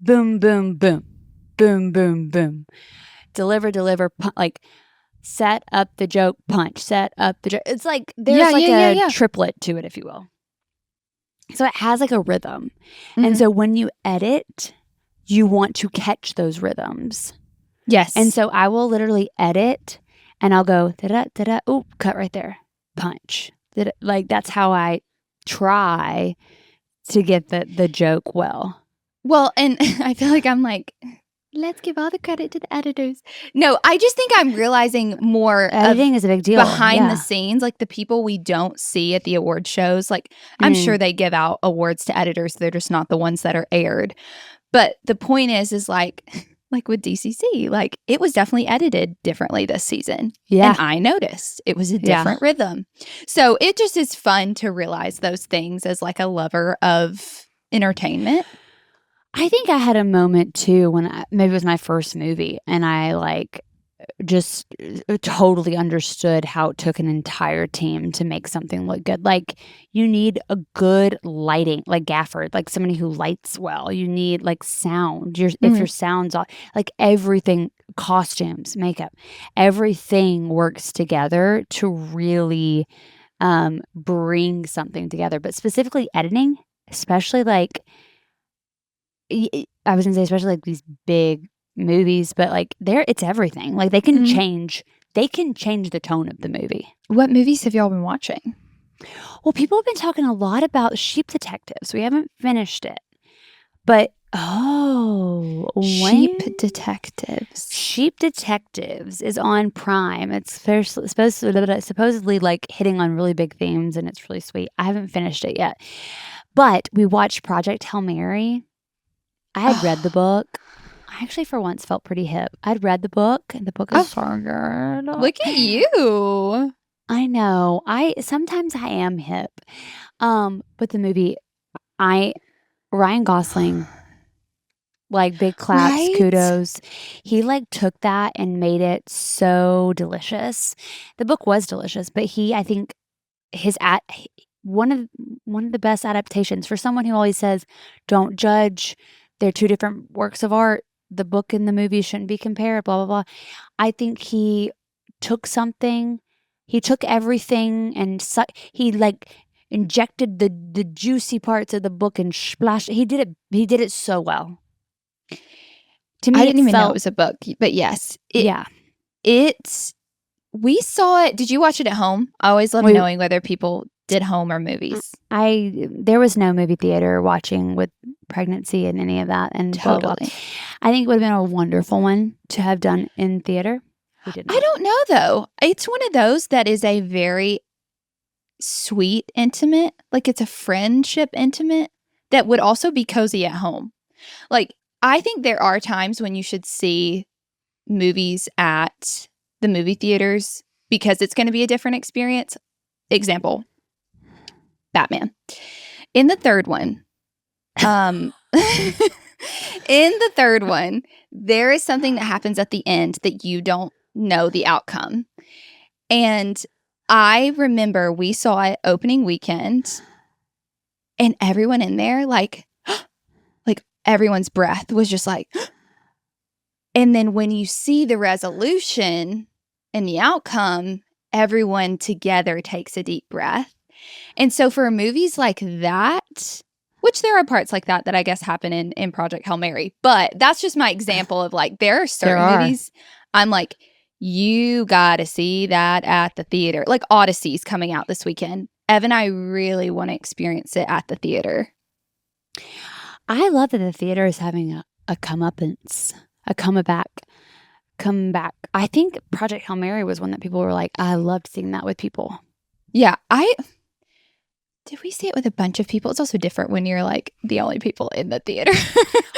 boom, boom, boom, boom, boom, boom. Deliver, like set up the joke, punch, set up the joke. It's like there's a triplet to it, if you will. So it has like a rhythm. Mhm. And so when you edit, you want to catch those rhythms. Yes. And so I will literally edit and I'll go da-da, da-da, oh, cut right there, punch. Like that's how I try to get the joke well. Well, and I feel like I'm like, let's give all the credit to the editors. No, I just think I'm realizing more Editing is a big deal. behind the scenes, like the people we don't see at the award shows. Like I'm sure they give out awards to editors. They're just not the ones that are aired. But the point is like like with DCC, like it was definitely edited differently this season. Yeah. And I noticed it was a different rhythm. So it just is fun to realize those things as like a lover of entertainment. I think I had a moment too when maybe it was my first movie and I like just totally understood how it took an entire team to make something look good. Like you need a good lighting, like gaffer, like somebody who lights well. You need like sound. If your sound's off, like everything, costumes, makeup, everything works together to really bring something together. But specifically editing, especially like I was gonna say, especially like these big movies, but like it's everything. Like they can change the tone of the movie. What movies have y'all been watching? Well, people have been talking a lot about Sheep Detectives. We haven't finished it. But Sheep Detectives. Sheep Detectives is on Prime. It's supposedly like hitting on really big themes and it's really sweet. I haven't finished it yet. But we watched Project Hail Mary. I had read the book. I actually, for once, felt pretty hip. I'd read the book, and the book is so good. Look at you. I know. Sometimes I am hip. But the movie, Ryan Gosling, like big claps, Right? kudos. He like took that and made it so delicious. The book was delicious, but I think one of the best adaptations for someone who always says, "Don't judge. They're two different works of art. The book and the movie shouldn't be compared, blah, blah, blah." I think he took everything and he like injected the juicy parts of the book and splashed. He did it so well. To me, I didn't even know it was a book, but yes. We saw it. Did you watch it at home? I always love knowing whether people did home or movies. There was no movie theater watching with pregnancy and any of that. And totally. Blah, blah. I think it would have been a wonderful one to have done in theater. We didn't. I don't know though. It's one of those that is a very sweet, intimate, like it's a friendship intimate that would also be cozy at home. Like I think there are times when you should see movies at the movie theaters because it's going to be a different experience. Example, Batman. In the third one, there is something that happens at the end that you don't know the outcome. And I remember we saw it opening weekend and everyone in there, like everyone's breath was just like, and then when you see the resolution and the outcome, everyone together takes a deep breath. And so for movies like that, which there are parts like that I guess happen in Project Hail Mary, but that's just my example of like, there are certain movies I'm like, you got to see that at the theater. Like Odyssey's coming out this weekend. Evan, I really want to experience it at the theater. I love that the theater is having a comeuppance, a comeback. I think Project Hail Mary was one that people were like, I loved seeing that with people. Yeah, did we see it with a bunch of people? It's also different when you're like the only people in the theater.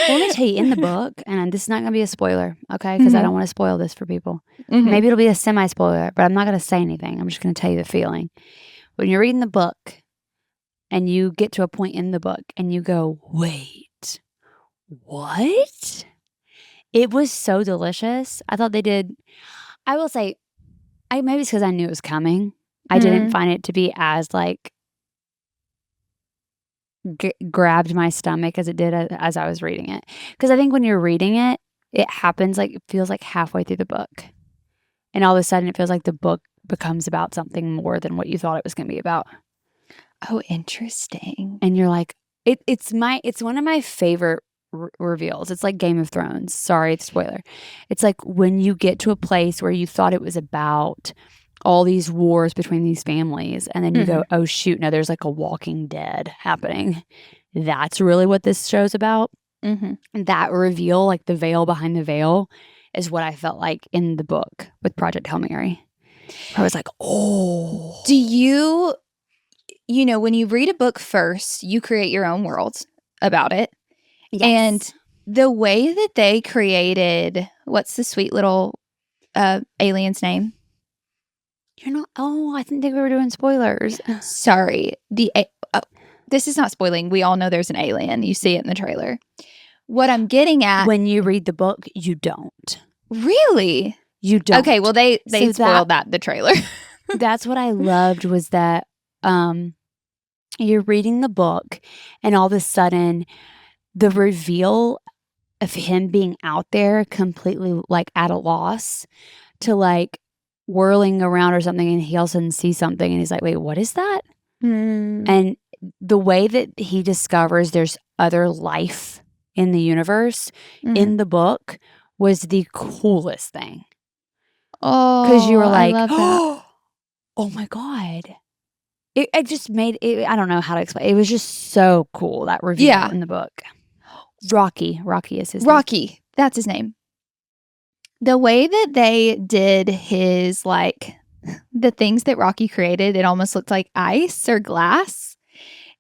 Well, let me tell you, in the book, and this is not going to be a spoiler, okay? Because I don't want to spoil this for people. Maybe it'll be a semi-spoiler, but I'm not going to say anything. I'm just going to tell you the feeling. When you're reading the book and you get to a point in the book and you go, wait, what? It was so delicious. I thought they did. I will say, maybe it's because I knew it was coming. I didn't find it to be as like grabbed my stomach as it did as I was reading it. Because I think when you're reading it, it happens like it feels like halfway through the book, and all of a sudden it feels like the book becomes about something more than what you thought it was going to be about. Oh, interesting. And you're like, it's one of my favorite reveals. It's like Game of Thrones. Sorry, spoiler. It's like when you get to a place where you thought it was about all these wars between these families, and then you go, oh shoot, no, there's like a Walking Dead happening. That's really what this show's about. And that reveal, like the veil behind the veil, is what I felt like in the book with Project Hail Mary. I was like, oh. Do you know, when you read a book first, you create your own world about it. Yes. And the way that they created, what's the sweet little alien's name? You're not. Oh, I didn't think we were doing spoilers. Sorry. This is not spoiling. We all know there's an alien. You see it in the trailer. What I'm getting at. When you read the book, you don't. Really? You don't. Okay, well, they So spoiled that in the trailer. That's what I loved was that you're reading the book and all of a sudden the reveal of him being out there completely like at a loss to like whirling around or something, and he all of a sudden sees something and he's like, wait, what is that? And the way that he discovers there's other life in the universe in the book was the coolest thing. Oh, because you were I like, love that. oh my God. It just made it, I don't know how to explain. It was just so cool, that reveal Yeah. in the book. Rocky is his name. Rocky, that's his name. The way that they did his, like, the things that Rocky created, it almost looked like ice or glass.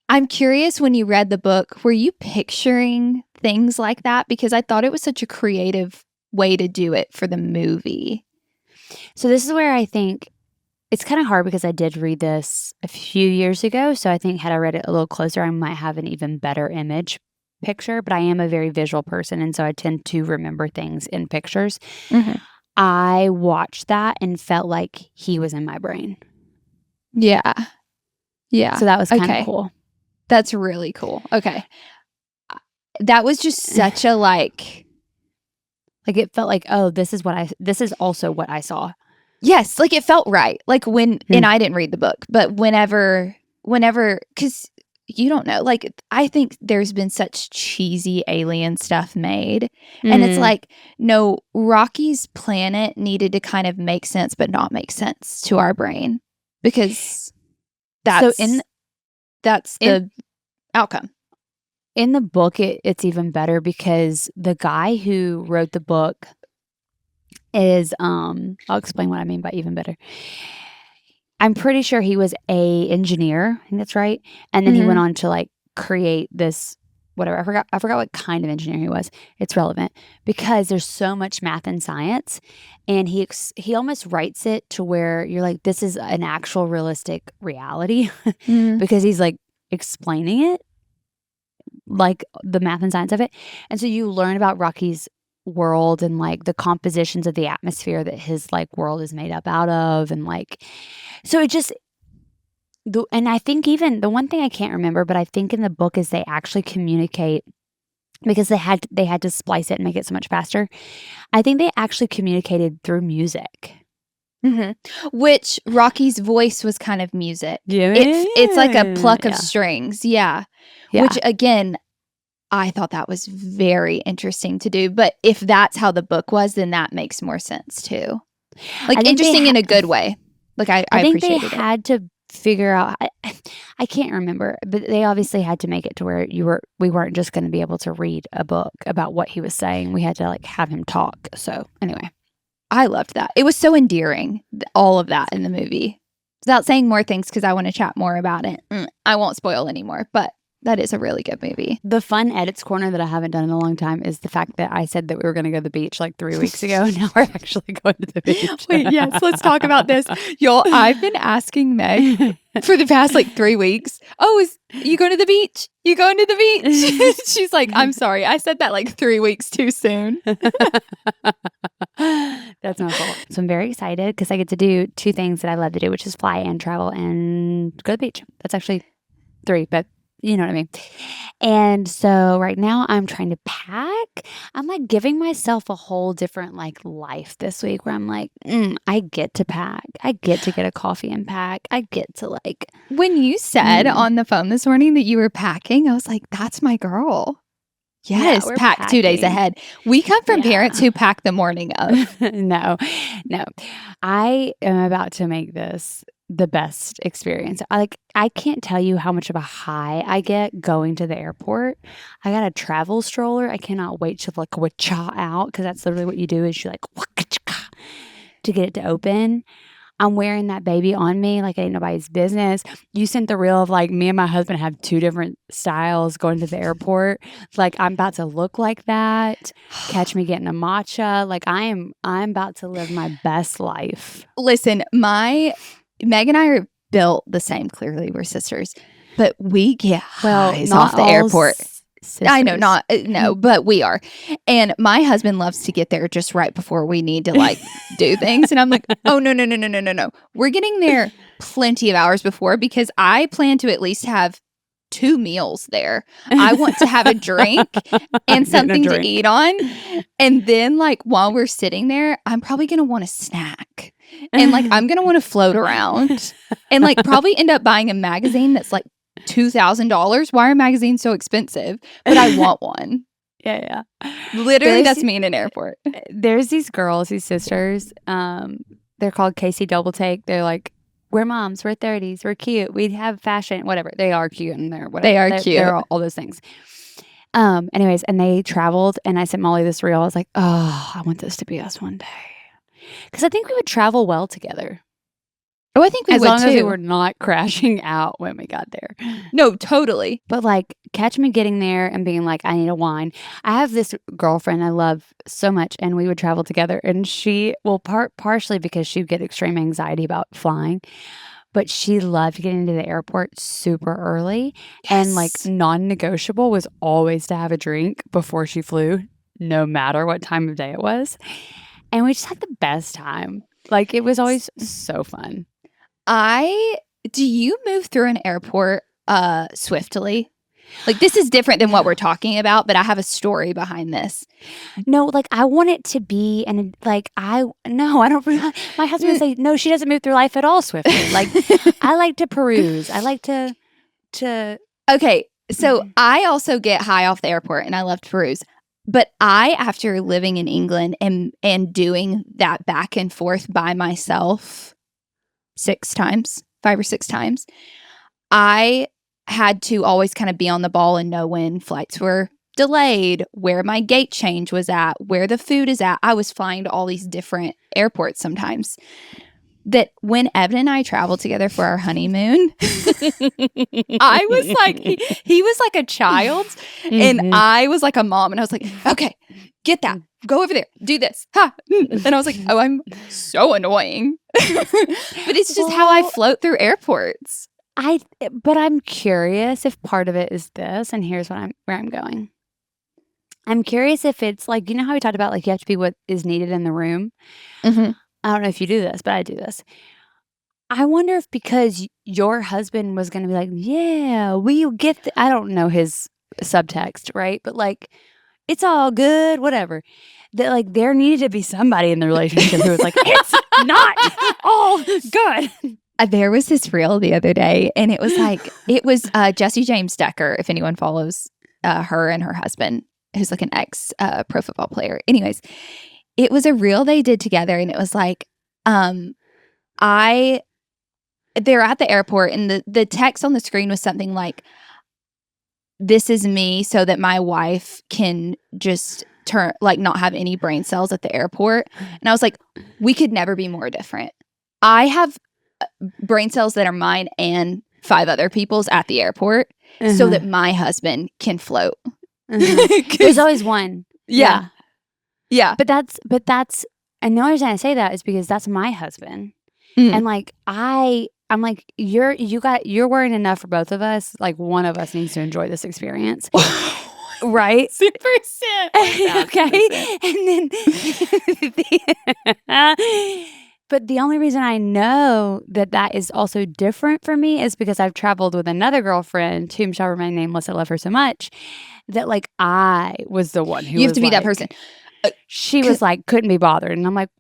I'm curious, when you read the book, were you picturing things like that? Because I thought it was such a creative way to do it for the movie. So this is where I think it's kind of hard because I did read this a few years ago. So I think had I read it a little closer, I might have an even better image picture. But I am a very visual person, and so I tend to remember things in pictures. I watched that and felt like he was in my brain. Yeah. Yeah. So that was kind of Okay. cool. That's really cool. Okay. That was just such a like it felt like, oh, this is also what I saw. yes, like it felt right. Like when and I didn't read the book, but whenever cuz you don't know, like I think there's been such cheesy alien stuff made, and it's like, no, Rocky's planet needed to kind of make sense but not make sense to our brain, because that's the outcome. In the book, it's even better because the guy who wrote the book is, I'll explain what I mean by even better. I'm pretty sure he was a engineer. I think that's right. And then he went on to like create this, whatever. I forgot what kind of engineer he was. It's relevant because there's so much math and science, and he almost writes it to where you're like, this is an actual realistic reality because he's like explaining it, like the math and science of it. And so you learn about Rocky's world and like the compositions of the atmosphere that his like world is made up out of, and like, so it just and I think even the one thing I can't remember, but I think in the book is they actually communicate, because they had to splice it and make it so much faster. I think they actually communicated through music. Which Rocky's voice was kind of music. Yeah, it's like a pluck of strings. Yeah. Which again, I thought that was very interesting to do. But if that's how the book was, then that makes more sense too. Like interesting in a good way. Like I think they appreciated had to figure out. I can't remember, but they obviously had to make it to where we weren't just going to be able to read a book about what he was saying. We had to like have him talk. So anyway, I loved that. It was so endearing, all of that in the movie. Without saying more things, because I want to chat more about it. I won't spoil anymore, but that is a really good movie. The fun edits corner that I haven't done in a long time is the fact that I said that we were going to go to the beach like 3 weeks ago. Now we're actually going to the beach. Wait, yes, let's talk about this. Y'all, I've been asking Meg for the past like 3 weeks, oh, you going to the beach? You going to the beach? She's like, I'm sorry. I said that like 3 weeks too soon. That's my fault. So I'm very excited because I get to do 2 things that I love to do, which is fly and travel and go to the beach. That's actually 3, but you know what I mean. And so right now I'm trying to pack. I'm like giving myself a whole different like life this week where I'm like, I get to pack. I get to get a coffee and pack. I get to like. When you said on the phone this morning that you were packing, I was like, that's my girl. Yes, we're pack 2 days packing. ahead. We come from parents who pack the morning of. No. I am about to make this the best experience. I can't tell you how much of a high I get going to the airport. I got a travel stroller. I cannot wait to like wacha out, because that's literally what you do is you like to get it to open. I'm wearing that baby on me like it ain't nobody's business. You sent the reel of like me and my husband have 2 different styles going to the airport. Like I'm about to look like that. Catch me getting a matcha. Like I'm about to live my best life. Listen, Meg and I are built the same. Clearly, we're sisters, but we get highs not off the all airport. I know, sisters. not no, but we are. And my husband loves to get there just right before we need to like do things. And I'm like, oh no. We're getting there plenty of hours before because I plan to at least have 2 meals there. I want to have a drink and something to eat on. And then like while we're sitting there, I'm probably gonna want a snack. And like I'm gonna want to float around and like probably end up buying a magazine that's like $2,000. Why are magazines so expensive? But I want one. Yeah. Literally, that's me in an airport. There's these girls, these sisters. They're called Casey Double Take. They're like, we're moms, we're 30s, we're cute, we have fashion, whatever. They are cute and they're whatever. They are cute. They're all those things. Anyways, and they traveled, and I sent Molly this reel. I was like, oh, I want this to be us one day. Because I think we would travel well together. Oh, I think we as would long too. as we were not crashing out when we got there. No, totally. But like, catch me getting there and being like, I need a wine. I have this girlfriend I love so much, and we would travel together. And she, well, partially because she would get extreme anxiety about flying, but she loved getting to the airport super early. Yes. And like, non-negotiable was always to have a drink before she flew, no matter what time of day it was. And we just had the best time. Like, it was always so fun. Do you move through an airport swiftly? Like, this is different than what we're talking about, but I have a story behind this. No, like I want it to be, and like I don't. My husband would say, no, she doesn't move through life at all swiftly. Like I like to peruse. I like to. Okay, so I also get high off the airport, and I love to peruse. But after living in England and doing that back and forth by myself 5 or 6 times, I had to always kind of be on the ball and know when flights were delayed, where my gate change was at, where the food is at. I was flying to all these different airports sometimes. That when Evan and I traveled together for our honeymoon, I was like, he was like a child, and I was like a mom, and I was like, okay, get that, go over there, do this, ha. And I was like, oh, I'm so annoying, but it's just how I float through airports. But I'm curious if part of it is this, and here's where I'm going. I'm curious if it's like, you know how we talked about like you have to be what is needed in the room. Mm-hmm. I don't know if you do this, but I do this. I wonder if because your husband was going to be like, yeah, we get I don't know his subtext, right? But like, it's all good, whatever. That like there needed to be somebody in the relationship who was like, it's not all good. There was this reel the other day, and it was like, Jessie James Decker, if anyone follows her and her husband, who's like an ex pro football player. Anyways, it was a reel they did together, and it was like, they're at the airport, and the text on the screen was something like, this is me so that my wife can just not have any brain cells at the airport. And I was like, we could never be more different. I have brain cells that are mine and 5 other people's at the airport so that my husband can float. There's always one. Yeah. But that's, and the only reason I say that is because that's my husband. And like, I'm like, you're worrying enough for both of us. Like one of us needs to enjoy this experience. Right? 100%. Okay. And then, but the only reason I know that is also different for me is because I've traveled with another girlfriend, whom shall remain nameless. I love her so much that like I was the one who you have to be that person. She was like, couldn't be bothered. And I'm like,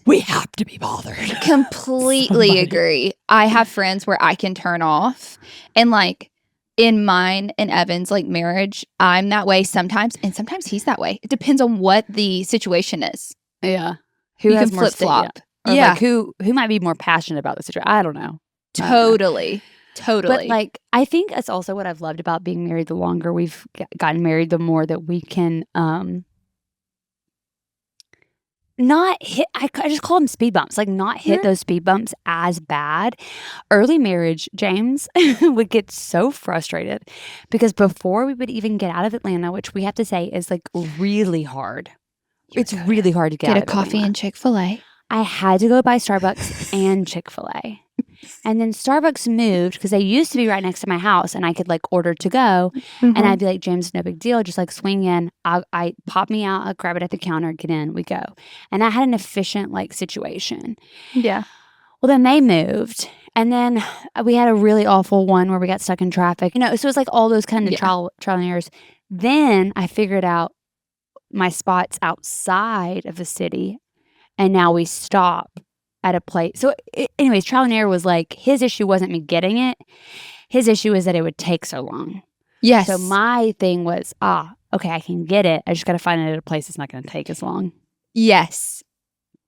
we have to be bothered. Completely agree. I have friends where I can turn off. And like in mine and Evan's like marriage, I'm that way sometimes. And sometimes he's that way. It depends on what the situation is. Yeah. Who has more flip-flop. Yeah. Like who might be more passionate about the situation. I don't know. Totally. But like, I think that's also what I've loved about being married. The longer we've gotten married, the more that we can, not hit, I just call them speed bumps, like not hit those speed bumps as bad. Early marriage, James would get so frustrated because before we would even get out of Atlanta, which we have to say is like really hard. It's really hard to get a coffee Atlanta. and Chick-fil-A. I had to go buy Starbucks and Chick-fil-A. And then Starbucks moved because they used to be right next to my house and I could like order to go. And I'd be like, James, no big deal. Just like swing in. I pop me out. I'll grab it at the counter, get in, we go. And I had an efficient like situation. Yeah. Well, then they moved. And then we had a really awful one where we got stuck in traffic. So it was like all those kind of trial and errors. Then I figured out my spots outside of the city. And now we stop at a place. So anyways, trial and error was like, his issue wasn't me getting it. His issue is that it would take so long. Yes. So my thing was, okay, I can get it. I just got to find it at a place that's not going to take as long. Yes.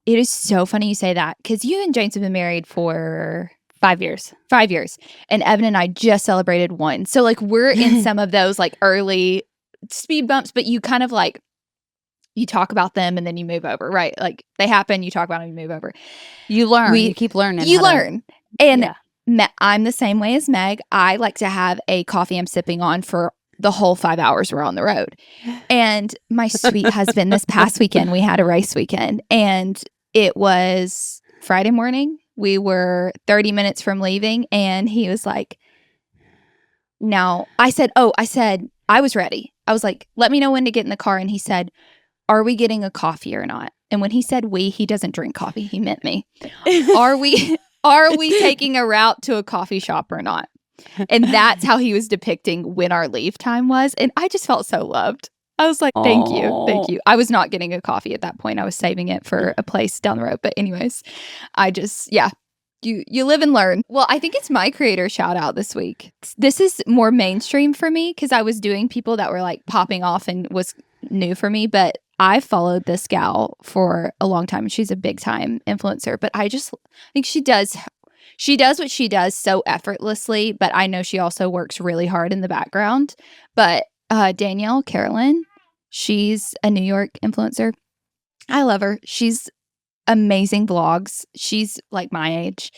It is so funny you say that because you and James have been married for 5 years. 5 years. And Evan and I just celebrated 1. So like we're in some of those like early speed bumps, but you kind of like, you talk about them and then you move over, right? Like they happen, you talk about them, you move over. You learn. You keep learning. You learn. And I'm the same way as Meg. I like to have a coffee I'm sipping on for the whole 5 hours we're on the road. And my sweet husband, this past weekend, we had a race weekend and it was Friday morning. We were 30 minutes from leaving and he was like, now I said, I was ready. I was like, let me know when to get in the car. And he said, are we getting a coffee or not? And when he said he doesn't drink coffee. He meant me. Are we taking a route to a coffee shop or not? And that's how he was depicting when our leave time was. And I just felt so loved. I was like, thank you. I was not getting a coffee at that point. I was saving it for a place down the road. But anyways, I just, you live and learn. Well, I think it's my creator shout out this week. This is more mainstream for me because I was doing people that were like popping off and was new for me. But I followed this gal for a long time. She's a big time influencer, but I think she does what she does so effortlessly, but I know she also works really hard in the background. But Danielle Carolyn, she's a New York influencer. I love her. She's amazing vlogs. She's like my age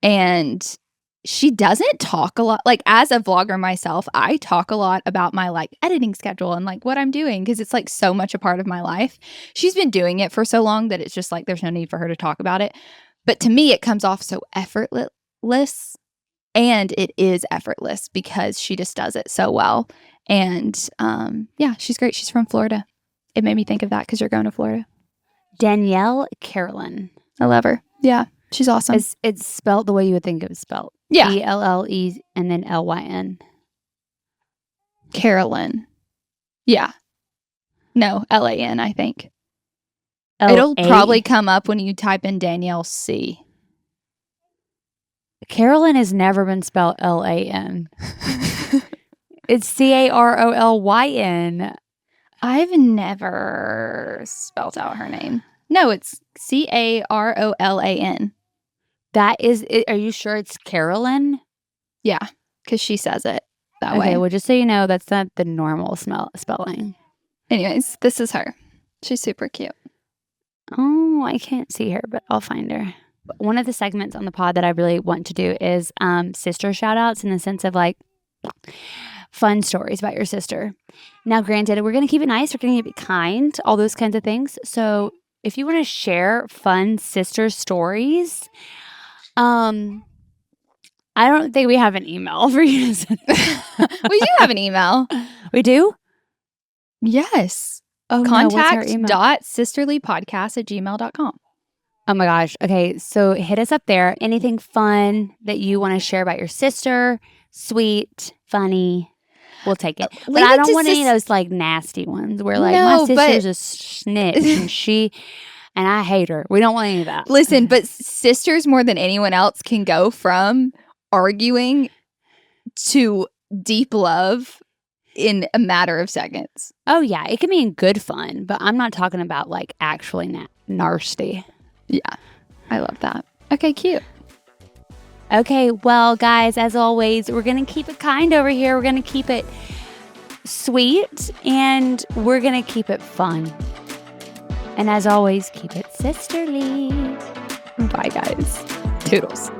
and she doesn't talk a lot. Like as a vlogger myself, I talk a lot about my like editing schedule and like what I'm doing because it's like so much a part of my life. She's been doing it for so long that it's just like there's no need for her to talk about it. But to me, it comes off so effortless, and it is effortless because she just does it so well. And she's great. She's from Florida. It made me think of that because you're going to Florida. Danielle Carolyn. I love her. Yeah, she's awesome. It's spelled the way you would think it was spelled. Yeah.Elle and then Lyn. Carolyn. Yeah. No, Lan, I think. L-A? It'll probably come up when you type in Danielle C. Carolyn has never been spelled Lan. It's Carolyn. I've never spelled out her name. No, it's Carolan. That is it. Are you sure it's Carolyn? Yeah, because she says it that way. Okay, well, just so you know, that's not the normal spelling. Anyways, this is her. She's super cute. Oh, I can't see her, but I'll find her. One of the segments on the pod that I really want to do is sister shout outs in the sense of like fun stories about your sister. Now, granted, we're going to keep it nice. We're going to keep it kind, all those kinds of things. So if you want to share fun sister stories, I don't think we have an email for you. We do have an email. We do? Yes. Oh, contact.sisterlypodcast@gmail.com. Oh my gosh. Okay. So hit us up there. Anything fun that you want to share about your sister, sweet, funny, we'll take it. But I don't want any of those like nasty ones where like my sister's a snitch and I hate her. We don't want any of that. Listen, but sisters more than anyone else can go from arguing to deep love in a matter of seconds. Oh yeah, it can be in good fun, but I'm not talking about like actually nasty. Yeah, I love that. Okay, cute. Okay, well, guys, as always, we're going to keep it kind over here. We're going to keep it sweet, and we're going to keep it fun. And as always, keep it sisterly. Bye, guys. Toodles.